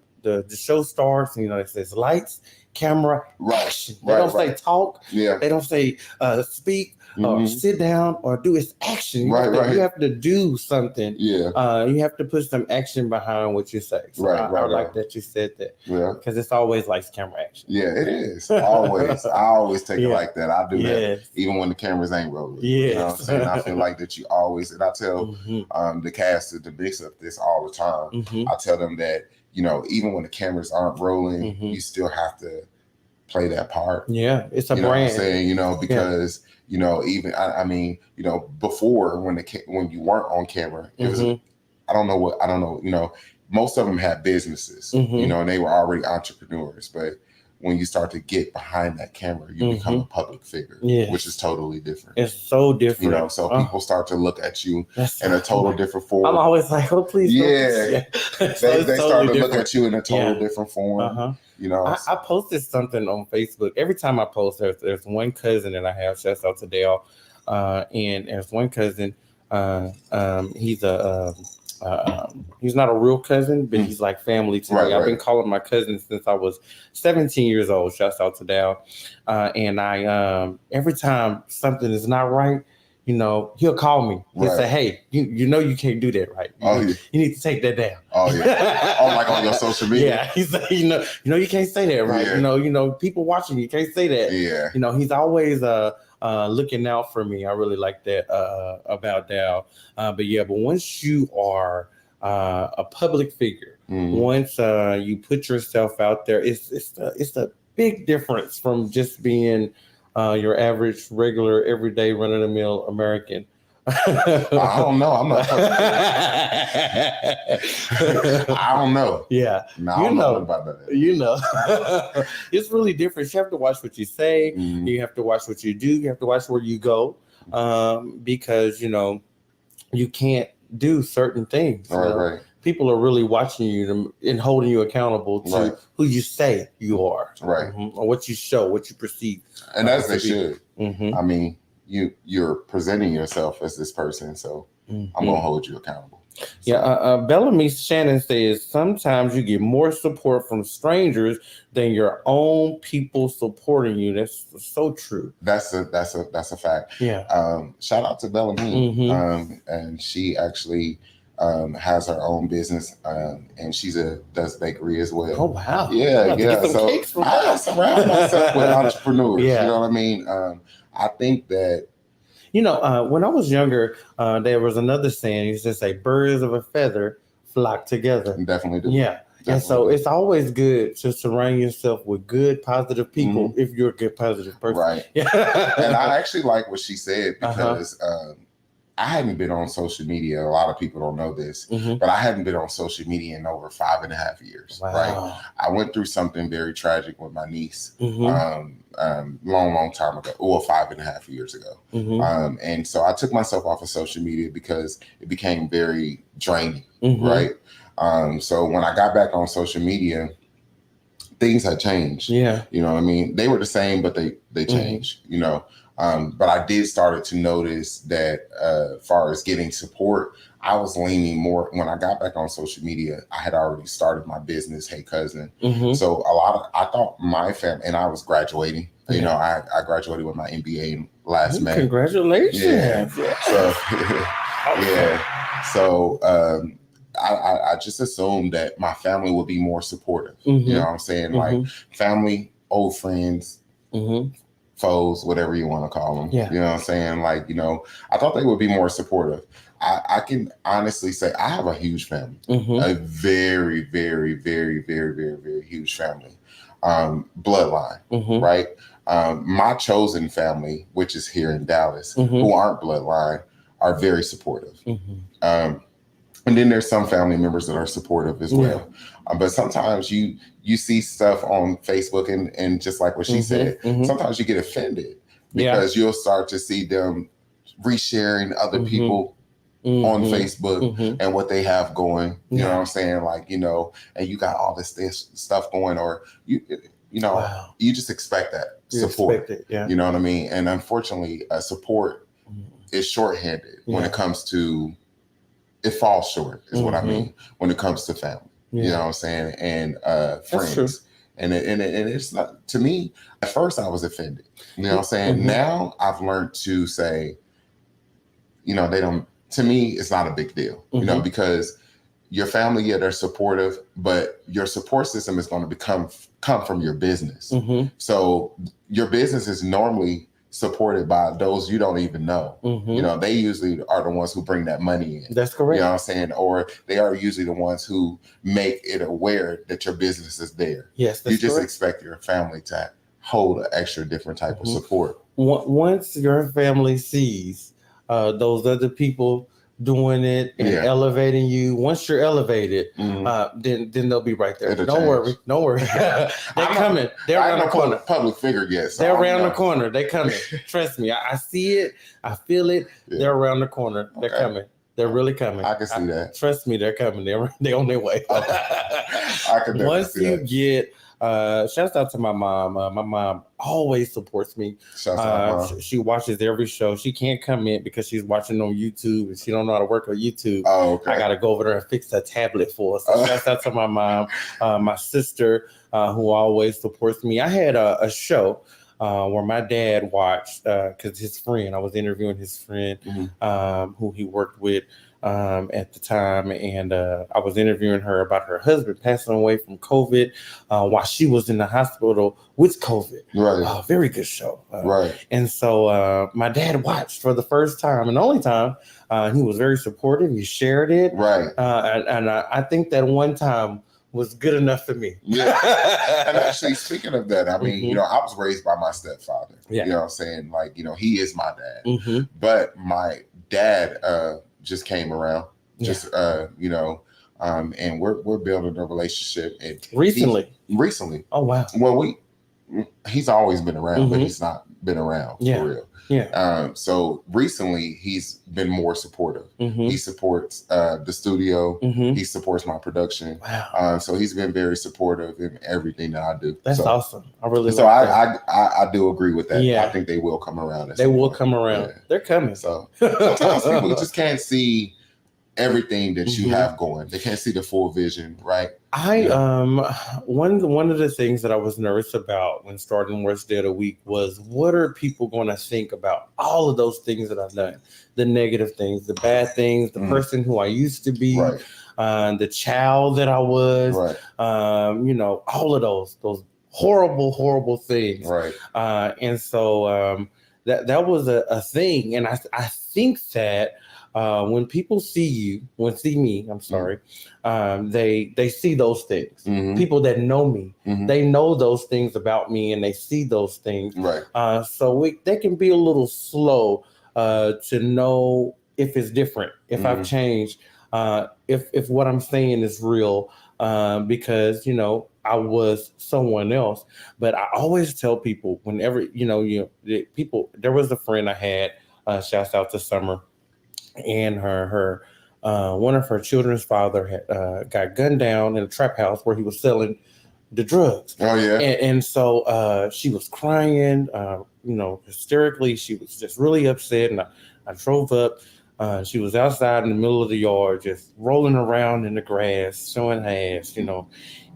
show starts, you know, it says lights, camera, action. They don't say talk. Yeah. They don't say speak or sit down or do. It's action. You have to do something. Yeah. You have to put some action behind what you say. So I like that you said that. Yeah. Because it's always lights, camera, action. Yeah, it is. Always. I always take it like that. I do that even when the cameras ain't rolling. Yeah. You know what I'm saying? I feel like that you always, and I tell the cast, the mix up this all the time. I tell them that, you know, even when the cameras aren't rolling, you still have to play that part. Yeah, it's a you know brand. What I'm saying, you know, because you know, even I mean, you know, before when you weren't on camera, it was I don't know, you know, most of them had businesses, you know, and they were already entrepreneurs, but when you start to get behind that camera, you become a public figure, which is totally different. It's so different. You know, so people start to look at you in a total different form. I'm always like, oh, please. Yeah. They start to look at you in a total different form. You know, I posted something on Facebook. Every time I post, there's one cousin that I have. Shouts out to Dale. And there's one cousin. He's not a real cousin, but he's like family to me. I've been calling my cousin since I was 17 years old. Shouts out to Dale. And I every time something is not right, you know, he'll call me. He'll say, "Hey, you know you can't do that, right? You need to take that down." Oh yeah. Oh, like on your social media. Yeah. He's like, you know you can't say that, right? Yeah. You know, people watching, you can't say that. Yeah. You know, he's always looking out for me. I really like that about Dal. But once you are a public figure, once you put yourself out there, it's a big difference from just being your average, regular, everyday, run-of-the-mill American. I don't know. I'm not. I don't know. Yeah, no, I don't know about that. You know, it's really different. You have to watch what you say. You have to watch what you do. You have to watch where you go, because you know you can't do certain things. Right. People are really watching you and holding you accountable to who you say you are, right? Or what you show, what you perceive, and as they should. I mean, you're presenting yourself as this person, so I'm gonna hold you accountable. So. Bellamy Shannon says sometimes you get more support from strangers than your own people supporting you. That's so true. That's a fact. Yeah. Shout out to Bellamy. And she actually has her own business, and does bakery as well. Oh wow! Yeah. So I surround myself with entrepreneurs. Yeah. You know what I mean? I think that. You know, when I was younger, there was another saying. It used to say, "Birds of a feather flock together." Definitely do. Yeah. Definitely. And so it's always good to surround yourself with good, positive people if you're a good, positive person. Right. Yeah. And I actually like what she said because I hadn't been on social media. A lot of people don't know this, but I hadn't been on social media in over 5.5 years. Wow. Right. I went through something very tragic with my niece. Long time ago, or 5.5 years ago. And so I took myself off of social media because it became very draining, right? So when I got back on social media, things had changed. Yeah. You know what I mean? They were the same, but they changed, you know. But I did started to notice that as far as getting support, I was leaning more. When I got back on social media, I had already started my business, Hey Cousin. So I thought my family, and I was graduating. You know, I graduated with my MBA last May. Congratulations! Yeah. So yeah. So I just assumed that my family would be more supportive. You know what I'm saying? Like family, old friends. foes, whatever you want to call them. Yeah. You know what I'm saying? Like, I thought they would be more supportive. I can honestly say I have a huge family, a very, very, very, very, very, very huge family, bloodline, right? My chosen family, which is here in Dallas, who aren't bloodline, are very supportive. And then there's some family members that are supportive as well. But sometimes you see stuff on Facebook and just like what she said, sometimes you get offended because you'll start to see them resharing other people on Facebook and what they have going. You know what I'm saying? Like, and you got all this stuff going, or you just expect that support. You know what I mean? And unfortunately, support is shorthanded when it comes to. It falls short, is what I mean, when it comes to family. You know what I'm saying? And friends. And it's not, to me, at first I was offended. You know what I'm saying? Now I've learned to say, they don't, to me, it's not a big deal, because your family, they're supportive, but your support system is going to come from your business. So your business is normally supported by those you don't even know. They usually are the ones who bring that money in. That's correct. You know what I'm saying? Or they are usually the ones who make it aware that your business is there. Yes, that's you just correct. Expect your family to hold an extra different type of support. Once your family sees those other people doing it and elevating you, once you're elevated, then they'll be right there. Don't worry. They're coming. They're around the corner. Public figure yet. So they're around the corner. They're coming. Trust me. I see it. I feel it. They're around the corner. They're coming. They're really coming. I can see that. Trust me, they're coming. They're on their way. I can Once see you that. get shouts out to my mom. My mom always supports me. She watches every show. She can't come in because she's watching on YouTube and she don't know how to work on YouTube. Oh, okay. I gotta go over there and fix her tablet for her. So shouts out to my mom, my sister, who always supports me. I had a show where my dad watched because his friend. I was interviewing his friend who he worked with at the time, and I was interviewing her about her husband passing away from COVID while she was in the hospital with COVID. Right. Very good show. Right. And so my dad watched for the first time and the only time. He was very supportive. He shared it. Right. And I think that one time was good enough for me. Yeah. And actually, speaking of that, I mean, I was raised by my stepfather. Yeah. You know what I'm saying? Like, he is my dad. But my dad just came around. Just and we're building a relationship. And recently. Oh wow. Well, he's always been around, but he's not been around for real. Yeah. So recently he's been more supportive. He supports the studio. He supports my production. Wow. So he's been very supportive in everything that I do. That's awesome. I really so like that. I do agree with that. Yeah. I think they will come around. They will come around. Yeah. They're coming. So sometimes people just can't see everything that you have going. They can't see the full vision, right? One of the things that I was nervous about when starting Worst Day of the Week was, what are people going to think about all of those things that I've done? The negative things, the bad things, the person who I used to be, the child that I was, all of those horrible things. Right. And so that was a thing. And I think that when people see me, I'm sorry, they see those things. People that know me, they know those things about me, and they see those things. Right. So they can be a little slow to know if it's different, if I've changed, if what I'm saying is real, because I was someone else. But I always tell people whenever people. There was a friend I had. Shouts out to Summer. And her one of her children's father had got gunned down in a trap house where he was selling the drugs. Oh yeah. And so she was crying, hysterically. She was just really upset. And I drove up. She was outside in the middle of the yard, just rolling around in the grass, showing her ass,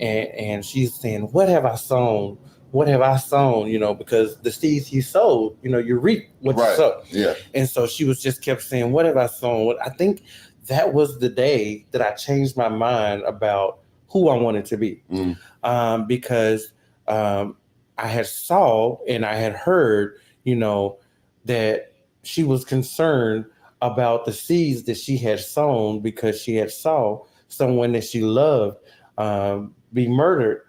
and she's saying, "What have I sown? What have I sown?" Because the seeds you sowed, you reap what you sow. Yeah. And so she just kept saying, "What have I sown?" I think that was the day that I changed my mind about who I wanted to be, because I I had saw and I had heard, that she was concerned about the seeds that she had sown because she had saw someone that she loved be murdered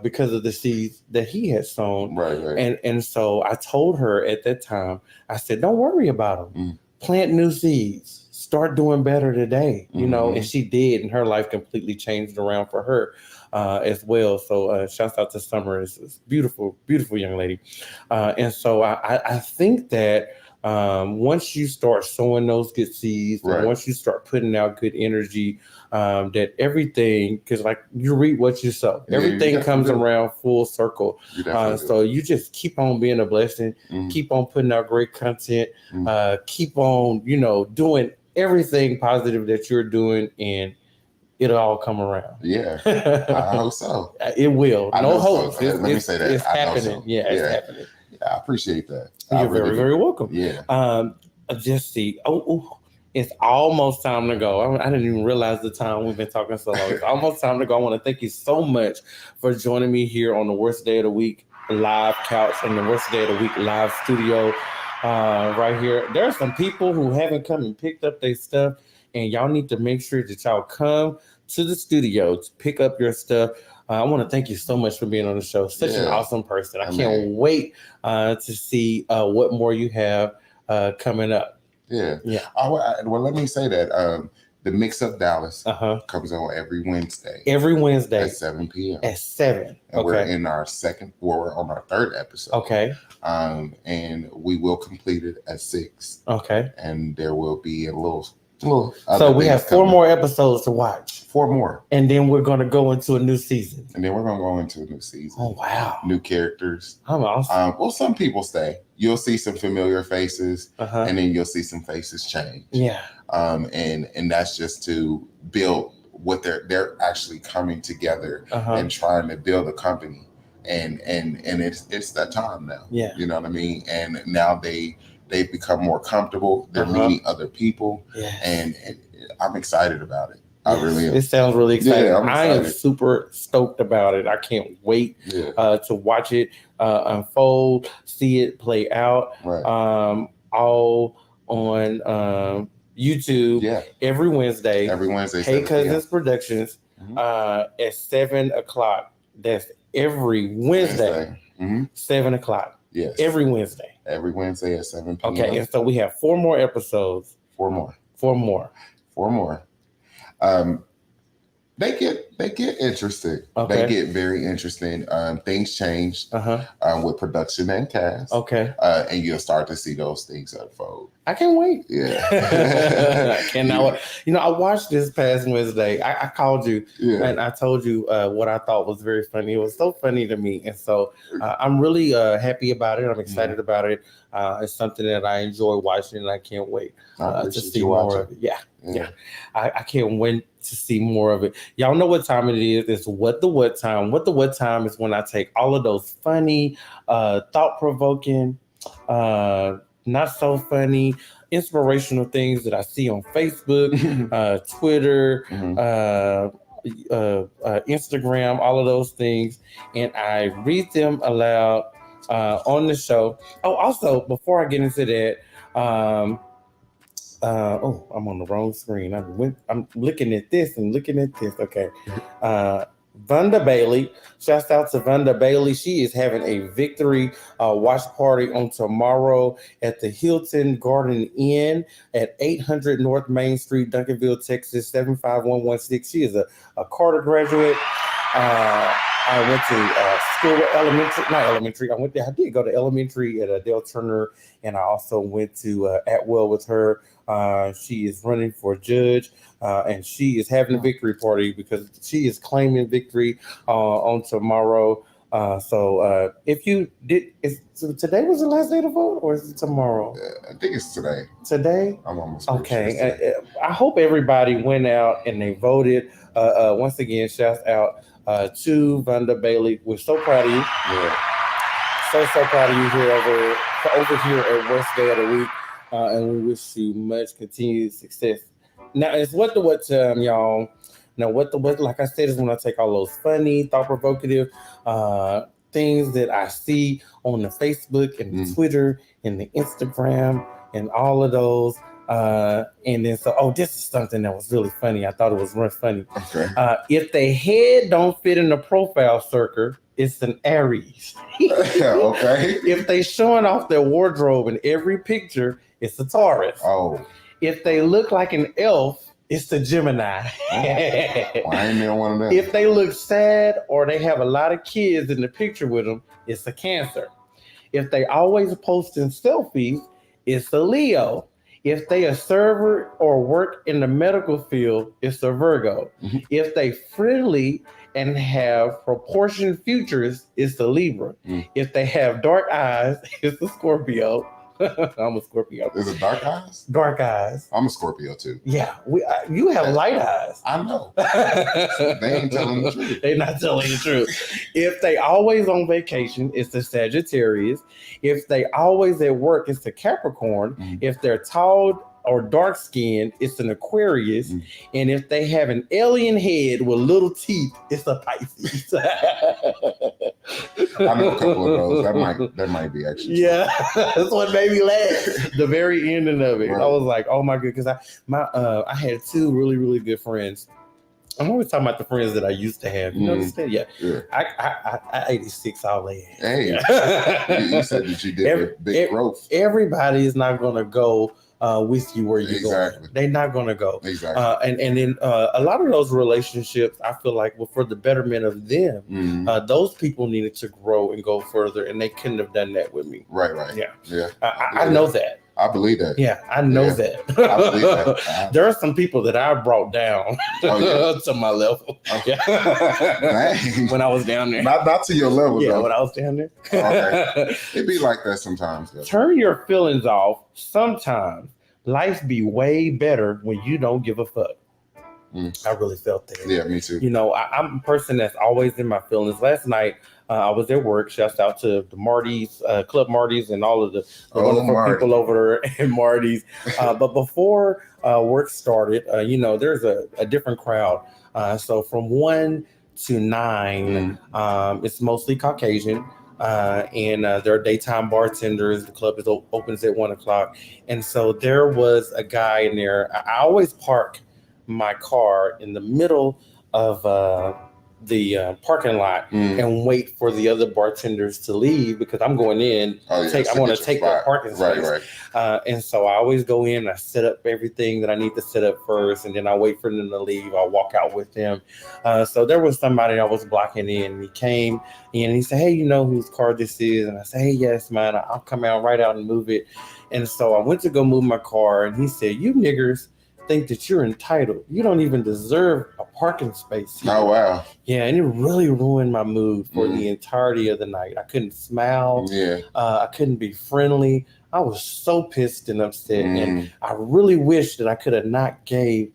because of the seeds that he had sown. Right. And so I told her at that time, I said, don't worry about them. Plant new seeds. Start doing better today, and she did, and her life completely changed around for her as well. So shouts out to Summer. It's beautiful, beautiful young lady. And so I think that once you start sowing those good seeds, and once you start putting out good energy, that everything, because like you reap what you sow, everything comes around full circle. So you just keep on being a blessing, keep on putting out great content, keep on, doing everything positive that you're doing, and it'll all come around. Yeah, I hope so. It will. No hope. So. Let me say that. It's happening. So. Yeah, it's happening. Yeah, I appreciate that. You're very, very welcome. Yeah. Just see. It's almost time to go. I didn't even realize the time. We've been talking so long. It's almost time to go. I want to thank you so much for joining me here on the Worst Day of the Week live couch and the Worst Day of the Week live studio. Right here. There are some people who haven't come and picked up their stuff, and y'all need to make sure that y'all come to the studio to pick up your stuff. I want to thank you so much for being on the show. Such an awesome person. I can't wait to see what more you have coming up. Yeah. Well, let me say that the Mix Up Dallas comes on every Wednesday. Every Wednesday at 7 p.m. At 7. And we're on our third episode. Okay. And we will complete it at 6. Okay. And there will be a little. So we have 4 more episodes to watch. 4 more. And then we're going to go into a new season. Oh, wow. New characters. I'm awesome. Well, some people stay. You'll see some familiar faces, and then you'll see some faces change. Yeah. And that's just to build what they're actually coming together and trying to build a company. And it's that time now. Yeah. You know what I mean? And now they've become more comfortable. They're meeting other people. Yes. And I'm excited about it. I really am. It sounds really exciting. Yeah, I'm excited. I am super stoked about it. I can't wait to watch it unfold, see it play out. Right. All on YouTube every Wednesday. Hey KouSin3 Productions at 7 o'clock. That's every Wednesday. 7 o'clock. Yes. Every Wednesday. Every Wednesday at 7 p.m. Okay, and so we have 4 more episodes. 4 more. 4 more. 4 more. They get interesting. Okay. They get very interesting. Things change with production and cast. Okay. And you'll start to see those things unfold. I can't wait. Yeah. I cannot wait. I watched this past Wednesday. I called you and I told you what I thought was very funny. It was so funny to me. And so I'm really happy about it. I'm excited about it. It's something that I enjoy watching, and I can't wait to see more of it. Yeah. I can't wait to see more of it. Y'all know what time it is. It's What the What Time. What the What Time is when I take all of those funny, thought-provoking, not so funny, inspirational things that I see on Facebook, Twitter, Instagram, all of those things, and I read them aloud on the show. Oh, also, before I get into that, I'm on the wrong screen. I'm looking at this and looking at this. Okay. Vonda Bailey. Shouts out to Vonda Bailey. She is having a victory watch party on tomorrow at the Hilton Garden Inn at 800 North Main Street, Duncanville, Texas, 75116. She is a Carter graduate. I went to school, I did go to elementary at Dale Turner, and I also went to Atwell with her. She is running for judge, and she is having a victory party because she is claiming victory on tomorrow. So if you did, so today was the last day to vote, or is it tomorrow? I think it's today. Today? I'm almost okay. I hope everybody went out and they voted. Once again, shouts out to Vonda Bailey. We're so proud of you. Yeah. So proud of you here over here at Worst Day of the Week. And we wish you much continued success. Now, it's What the What Time, y'all. Now, What the What, like I said, is when I take all those funny, thought-provocative, things that I see on the Facebook and the Twitter and the Instagram and all of those. And then this is something that was really funny. I thought it was real funny. Okay. If the head don't fit in the profile circle, it's an Aries. Okay. If they showing off their wardrobe in every picture, it's a Taurus. Oh. If they look like an elf, it's the Gemini. Well, I ain't near one of them. If they look sad or they have a lot of kids in the picture with them, it's a Cancer. If they always posting selfies, it's a Leo. If they a server or work in the medical field, it's a Virgo. Mm-hmm. If they friendly and have proportioned features, it's a Libra. If they have dark eyes, it's a Scorpio. I'm a Scorpio. Is it dark eyes? Dark eyes. I'm a Scorpio too. Yeah, you have light eyes. I know. They ain't telling the truth. They're not telling the truth. If they always on vacation, it's the Sagittarius. If they always at work, it's the Capricorn. If they're tall or dark skinned, it's an Aquarius. And if they have an alien head with little teeth, it's a Pisces. I know a couple of those. That might be actually. Yeah, that's what made me laugh. The very ending of it, right. I was like, "Oh my god!" Because I had two really really good friends. I'm always talking about the friends that I used to have. You understand? Yeah. I 86 all in. Hey, you said that you did big growth. Everybody is not gonna go with you where you're going. They're not gonna go. Exactly. And then a lot of those relationships, I feel like, for the betterment of them, those people needed to grow and go further, and they couldn't have done that with me. Right. Yeah. I know that. I believe that. Yeah, I know that. I believe that. There are some people that I brought down to my level. Okay. When I was down there. Not to your level, though. When I was down there. Okay. It be like that sometimes, though. Turn your feelings off. Sometimes life be way better when you don't give a fuck. I really felt that. Yeah, me too. You know, I'm a person that's always in my feelings. Last night, I was at work. Shouts out to the Marty's, Club Marty's, and all of the wonderful people over there at Marty's. But before work started, there's a different crowd. So from 1 to 9, it's mostly Caucasian. And they're daytime bartenders. The club opens at 1:00. And so there was a guy in there. I always park my car in the middle of the parking lot and wait for the other bartenders to leave because I'm going in. I want to take the parking space. Right. And so I always go in, I set up everything that I need to set up first, and then I wait for them to leave. I'll walk out with them. So there was somebody that was blocking in, and he came and he said, "Hey, you know whose car this is?" And I said, "Hey, yes, man, I'll come out right out and move it." And so I went to go move my car, and he said, "You niggers think that you're entitled. You don't even deserve a parking space here." Oh, wow. Yeah, and it really ruined my mood for the entirety of the night. I couldn't smile. Yeah. I couldn't be friendly. I was so pissed and upset, and I really wish that I could have not gave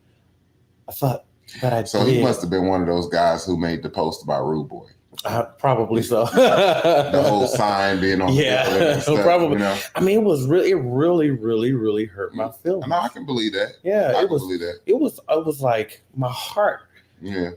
a fuck. But I So did. he must have been one of those guys who made the post about Rude Boy. Probably so. The whole sign being on the stuff, probably. You know? I mean, it really hurt my feelings. No, I can believe that. Yeah, I can believe that. It was like my heart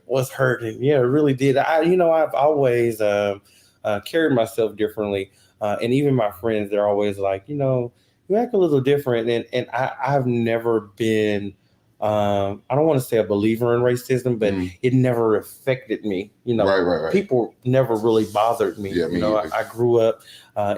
was hurting. Yeah, it really did. I've always carried myself differently, and even my friends, they're always like, you act a little different, and I've never been. I don't want to say a believer in racism, but it never affected me. Right. People never really bothered me. Yeah, I grew up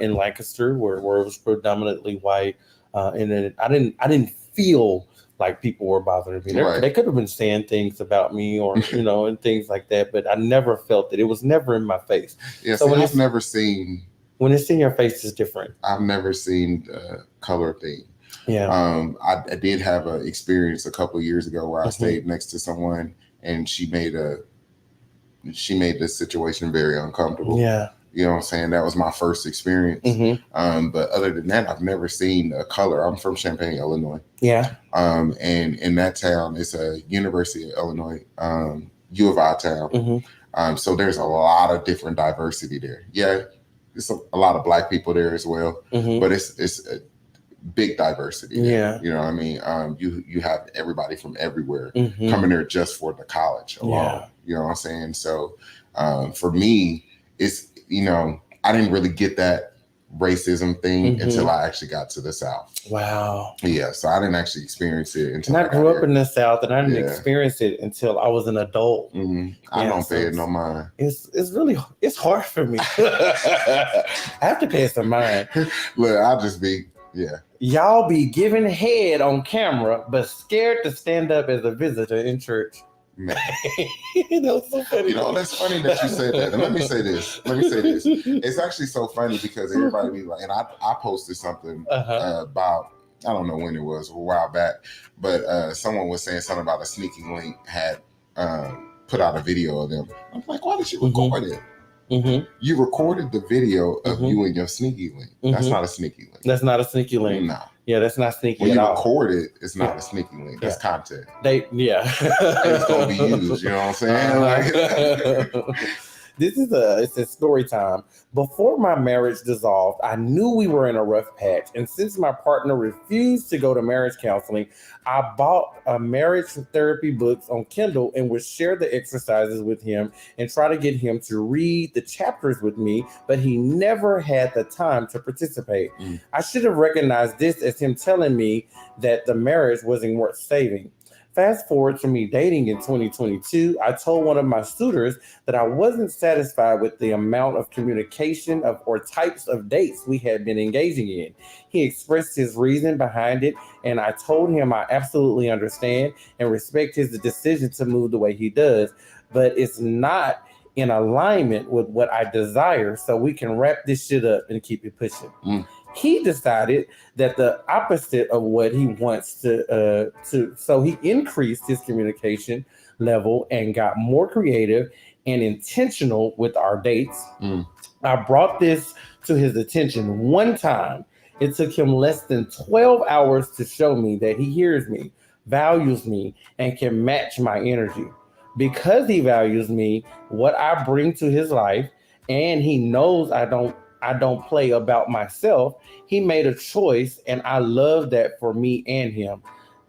in Lancaster, where it was predominantly white, and then I didn't feel like people were bothering me. They could have been saying things about me, or and things like that, but I never felt it. It was never in my face. Yeah, so I've never seen. When it's in your face, it's different. I've never seen the color thing. Yeah. I did have an experience a couple of years ago where I stayed next to someone, and she made this situation very uncomfortable. Yeah. You know what I'm saying? That was my first experience. But other than that, I've never seen a color. I'm from Champaign, Illinois. Yeah. And in that town, it's a University of Illinois, U of I town. So there's a lot of different diversity there. Yeah. It's a lot of Black people there as well, but it's a big diversity. Yeah. You know what I mean? You have everybody from everywhere coming there just for the college alone. Yeah. You know what I'm saying? So for me, you know, I didn't really get that racism thing until I actually got to the South. Wow. Yeah, so I didn't actually experience it until And I grew up in the South, and I didn't experience it until I was an adult. I don't pay it no mind. It's hard for me. I have to pay some mind. Look, I'll just be Y'all be giving head on camera, but scared to stand up as a visitor in church. Man. That was so funny. You know, that's funny that you said that. And let me say this. It's actually so funny because everybody be like, and I posted something about, I don't know when it was, a while back, but someone was saying something about a sneaky link had put out a video of them. I'm like, why did you record it? You recorded the video of you and your sneaky link. That's not a sneaky link. That's not a sneaky link. No. Yeah, that's not sneaky when at all. When you record it, it's not a sneaky link. That's content. It's going to be used. You know what I'm saying? It's a story time. Before my marriage dissolved, I knew we were in a rough patch. And since my partner refused to go to marriage counseling, I bought a marriage therapy books on Kindle and would share the exercises with him and try to get him to read the chapters with me, but he never had the time to participate. I should have recognized this as him telling me that the marriage wasn't worth saving. Fast forward to me dating in 2022, I told one of my suitors that I wasn't satisfied with the amount of communication or types of dates we had been engaging in. He expressed his reason behind it, and I told him I absolutely understand and respect his decision to move the way he does, but it's not in alignment with what I desire, so we can wrap this shit up and keep it pushing. He decided that the opposite of what he wants so he increased his communication level and got more creative and intentional with our dates. I brought this to his attention one time. It took him less than 12 hours to show me that he hears me, values me, and can match my energy. Because he values me, what I bring to his life, and he knows I don't play about myself, he made a choice, and I love that for me and him.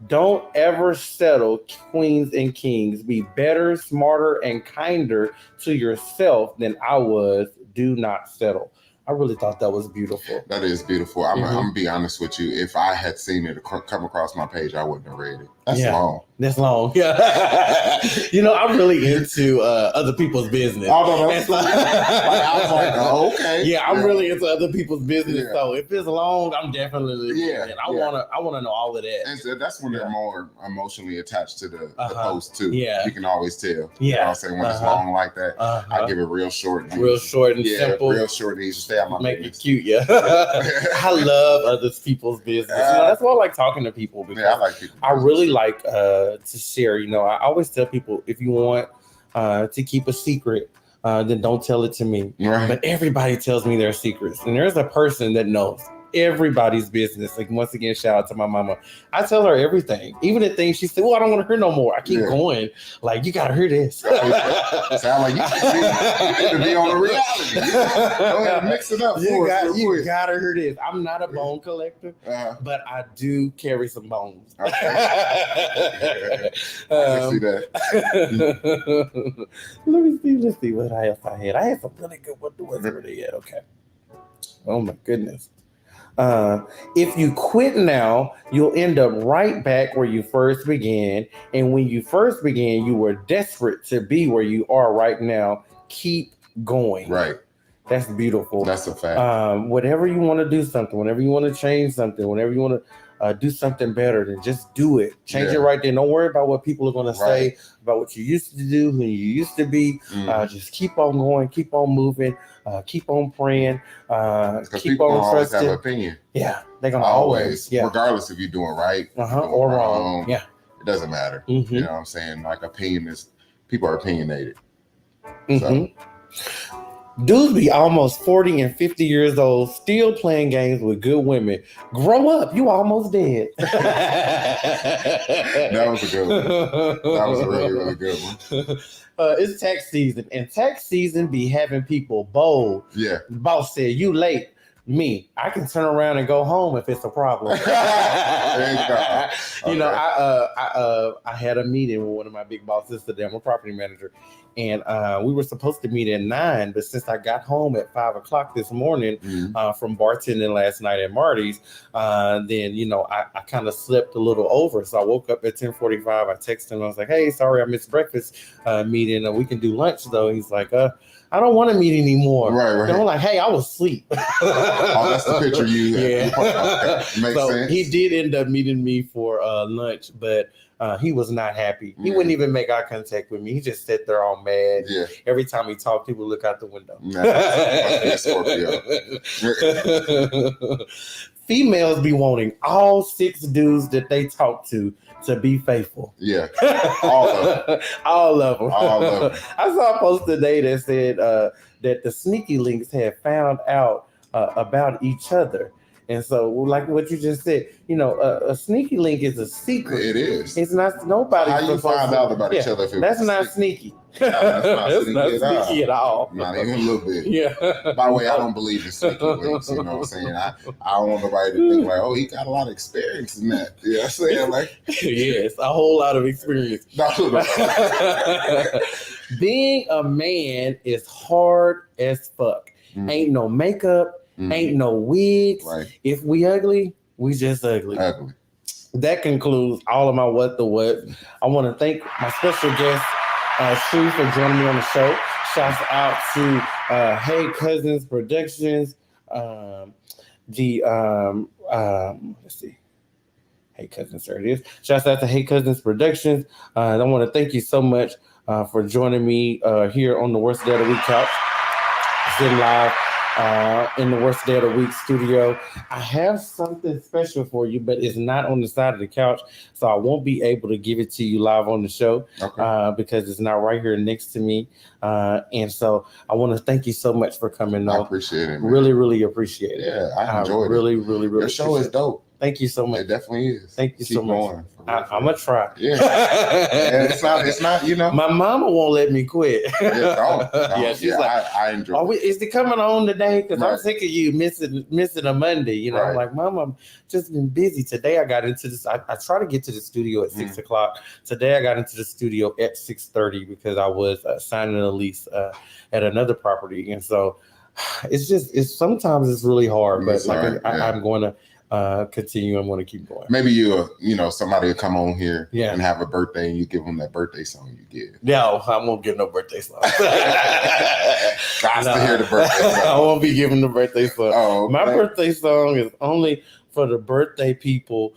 Don't ever settle, queens and kings. Be better, smarter, and kinder to yourself than I was. Do not settle. I really thought that was beautiful. That is beautiful. I'm going to be honest with you. If I had seen it come across my page, I wouldn't have read it. That's long. That's long. Yeah. You know, I'm really into other people's business. I was like, oh, okay. Yeah, I'm really into other people's business. Yeah. So if it's long, I'm definitely I wanna know all of that. And so that's when they're more emotionally attached to the post too. Yeah. You can always tell. Yeah. You know what I'm saying? When it's long like that, I give it real short and simple. Real short and easy. Stay out my Make business. it cute, yeah. I love other people's business. You know, that's why I like talking to people, because I like people. I really like to share. You know, I always tell people, if you want to keep a secret, then don't tell it to me. Right. But everybody tells me their secrets, and there's a person that knows everybody's business. Like, once again, shout out to my mama. I tell her everything, even the things she said, "Oh, I don't want to hear no more." I keep going, like, you gotta hear this. Sound like you need to be on a reality. Go ahead and mix it up. You gotta hear this. I'm not a bone collector, but I do carry some bones. Okay. I see that. Let's see what else I had. I had some really good ones. What was it really yet? Okay. Oh my goodness. If you quit now, you'll end up right back where you first began. And when you first began, you were desperate to be where you are right now. Keep going. Right. That's beautiful. That's a fact. Whatever you want to do something, whenever you want to change something, whenever you want to do something better, then just do it. Change it right there. Don't worry about what people are going to say about what you used to do, who you used to be. Just keep on going, keep on moving, keep on praying, keep on always trusting. have an opinion. Yeah, they're going to always. Regardless if you're doing right or wrong. Yeah, it doesn't matter. You know what I'm saying? Like, people are opinionated. So. Dudes be almost 40 and 50 years old, still playing games with good women. Grow up, you almost dead. That was a good one. That was a really, really good one. It's tax season, and tax season be having people bold. Yeah. The boss said, "You late." Me, I can turn around and go home if it's a problem. There you go. You know, I had a meeting with one of my big bosses today. I'm a property manager, and we were supposed to meet at 9, but since I got home at 5 o'clock this morning from bartending last night at Marty's, then I kind of slept a little over. So I woke up at 10:45. I texted him. I was like, "Hey, sorry I missed breakfast meeting. We can do lunch though." He's like, "I don't want to meet anymore." Right. And I'm like, "Hey, I was asleep." Oh, that's the picture you had. Yeah. Okay. Makes sense. He did end up meeting me for lunch, but he was not happy. He wouldn't even make eye contact with me. He just sat there all mad. Yeah. Every time he talked, he would look out the window. That's Scorpio. Females be wanting all 6 dudes that they talk to be faithful. Yeah. All of them. All of them. All of them. I saw a post today that said that the sneaky links had found out about each other. And so, like what you just said, a sneaky link is a secret. It is. It's not nobody. How you find out about each other? If it that's was not sneaky. No, that's not That's sneaky at all. Not even a little bit. Yeah. By the way, I don't believe in sneaky links. You know what I'm saying? I don't want nobody to think like, oh, he got a lot of experience in that. You know what I'm saying? Like, yes, a whole lot of experience. No. Being a man is hard as fuck. Ain't no makeup. Ain't no wigs. Right. If we ugly, we just ugly. That concludes all of my what the what. I want to thank my special guest, Tru, for joining me on the show. Shouts out to Hey Cousins Productions. Let's see. Hey Cousins, there it is. Shouts out to Hey Cousins Productions. I want to thank you so much for joining me here on the Worst Day of the Week couch. Sitting live in the Worst Day of the Week studio. I have something special for you, but it's not on the side of the couch, so I won't be able to give it to you live on the show because it's not right here next to me. And so I want to thank you so much for coming on. I appreciate it, man. Really, really appreciate it. Yeah, I enjoyed it. Really, really, really. Your show is dope. Thank you so much. It definitely is. Thank you so much. I'm gonna try. Yeah. It's not. My mama won't let me quit. Don't. Yeah, she's like, I enjoy. Is it coming on today? Because Right. I'm sick of you missing a Monday. Right. I'm like, Mom, I'm just been busy. Today I got into this. I try to get to the studio at 6 o'clock. Today I got into the studio at 6:30 because I was signing a lease at another property, and so it's sometimes it's really hard. But I'm going to continue. I'm going to keep going. Maybe somebody will come on here and have a birthday and you give them that birthday song you give. No, I won't give no birthday song. Got to hear the birthday song. I won't be giving the birthday song. Oh, okay. My birthday song is only for the birthday people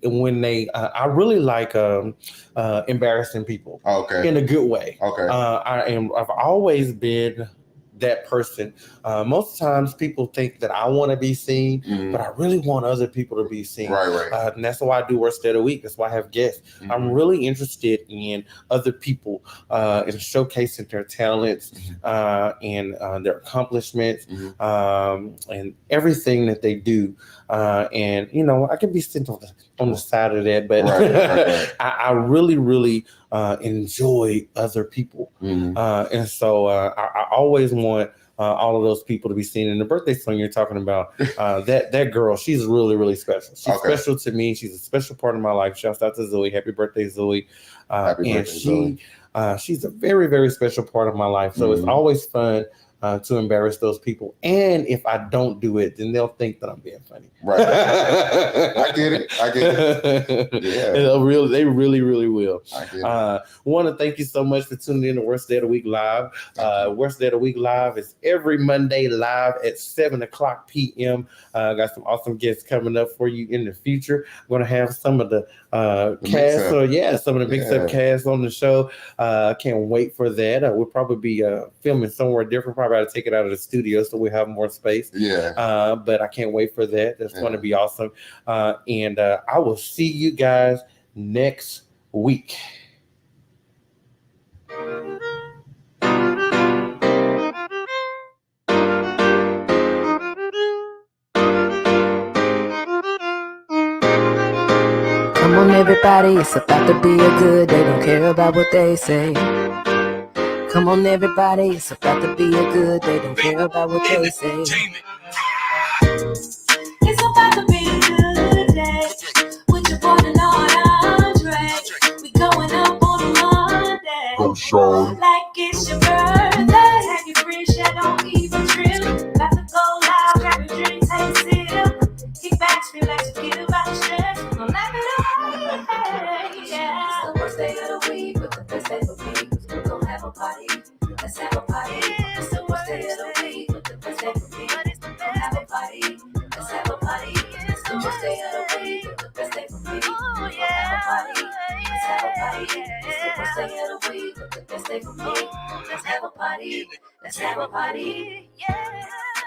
when they I really like embarrassing people. Okay. In a good way. Okay. I've always been that person. Most times people think that I want to be seen, but I really want other people to be seen. Right. And that's why I do Worst Day of the Week. That's why I have guests. I'm really interested in other people and showcasing their talents and their accomplishments and everything that they do. And I can be sitting on the side of that, but right. I really, really enjoy other people. And so I always want all of those people to be seen. In the birthday song you're talking about, that girl, she's really, really special. She's special to me. She's a special part of my life. Shouts out to Zoe. Happy birthday, Zoe. Happy birthday, Zoe. She's a very, very special part of my life. So it's always fun to embarrass those people. And if I don't do it, then they'll think that I'm being funny. Right. I get it. Yeah. They really, really will. I get it. Want to thank you so much for tuning in to Worst Day of the Week Live. Worst Day of the Week Live is every Monday live at 7:00 p.m. Got some awesome guests coming up for you in the future. I'm going to have some of the cast, some of the mix-up cast on the show. Can't wait for that. We'll probably be filming somewhere different. Probably got to take it out of the studio so we have more space. Yeah. But I can't wait for that. That's going to be awesome. And I will see you guys next week. Come on, everybody, it's about to be a good day. Don't care about what they say. Come on, everybody, it's about to be a good day. Don't care about what they say. It's about to be a good day with your boy Denard Andre. We going up on a Monday. Go, Sean. about the stress. I'm laughing away. Yeah. It's the worst day of the week, but the best day for me. We're gonna have a party. Let's have a party. It's the worst day of the week, but the best day for me. We're gonna have a party. Let's have a party. It's the worst day of the week, but the best day for me. We're gonna have a party. Let's have a party. It's the worst day of the week, but the best day for me. Let's have a party. Let's have a party. Yeah.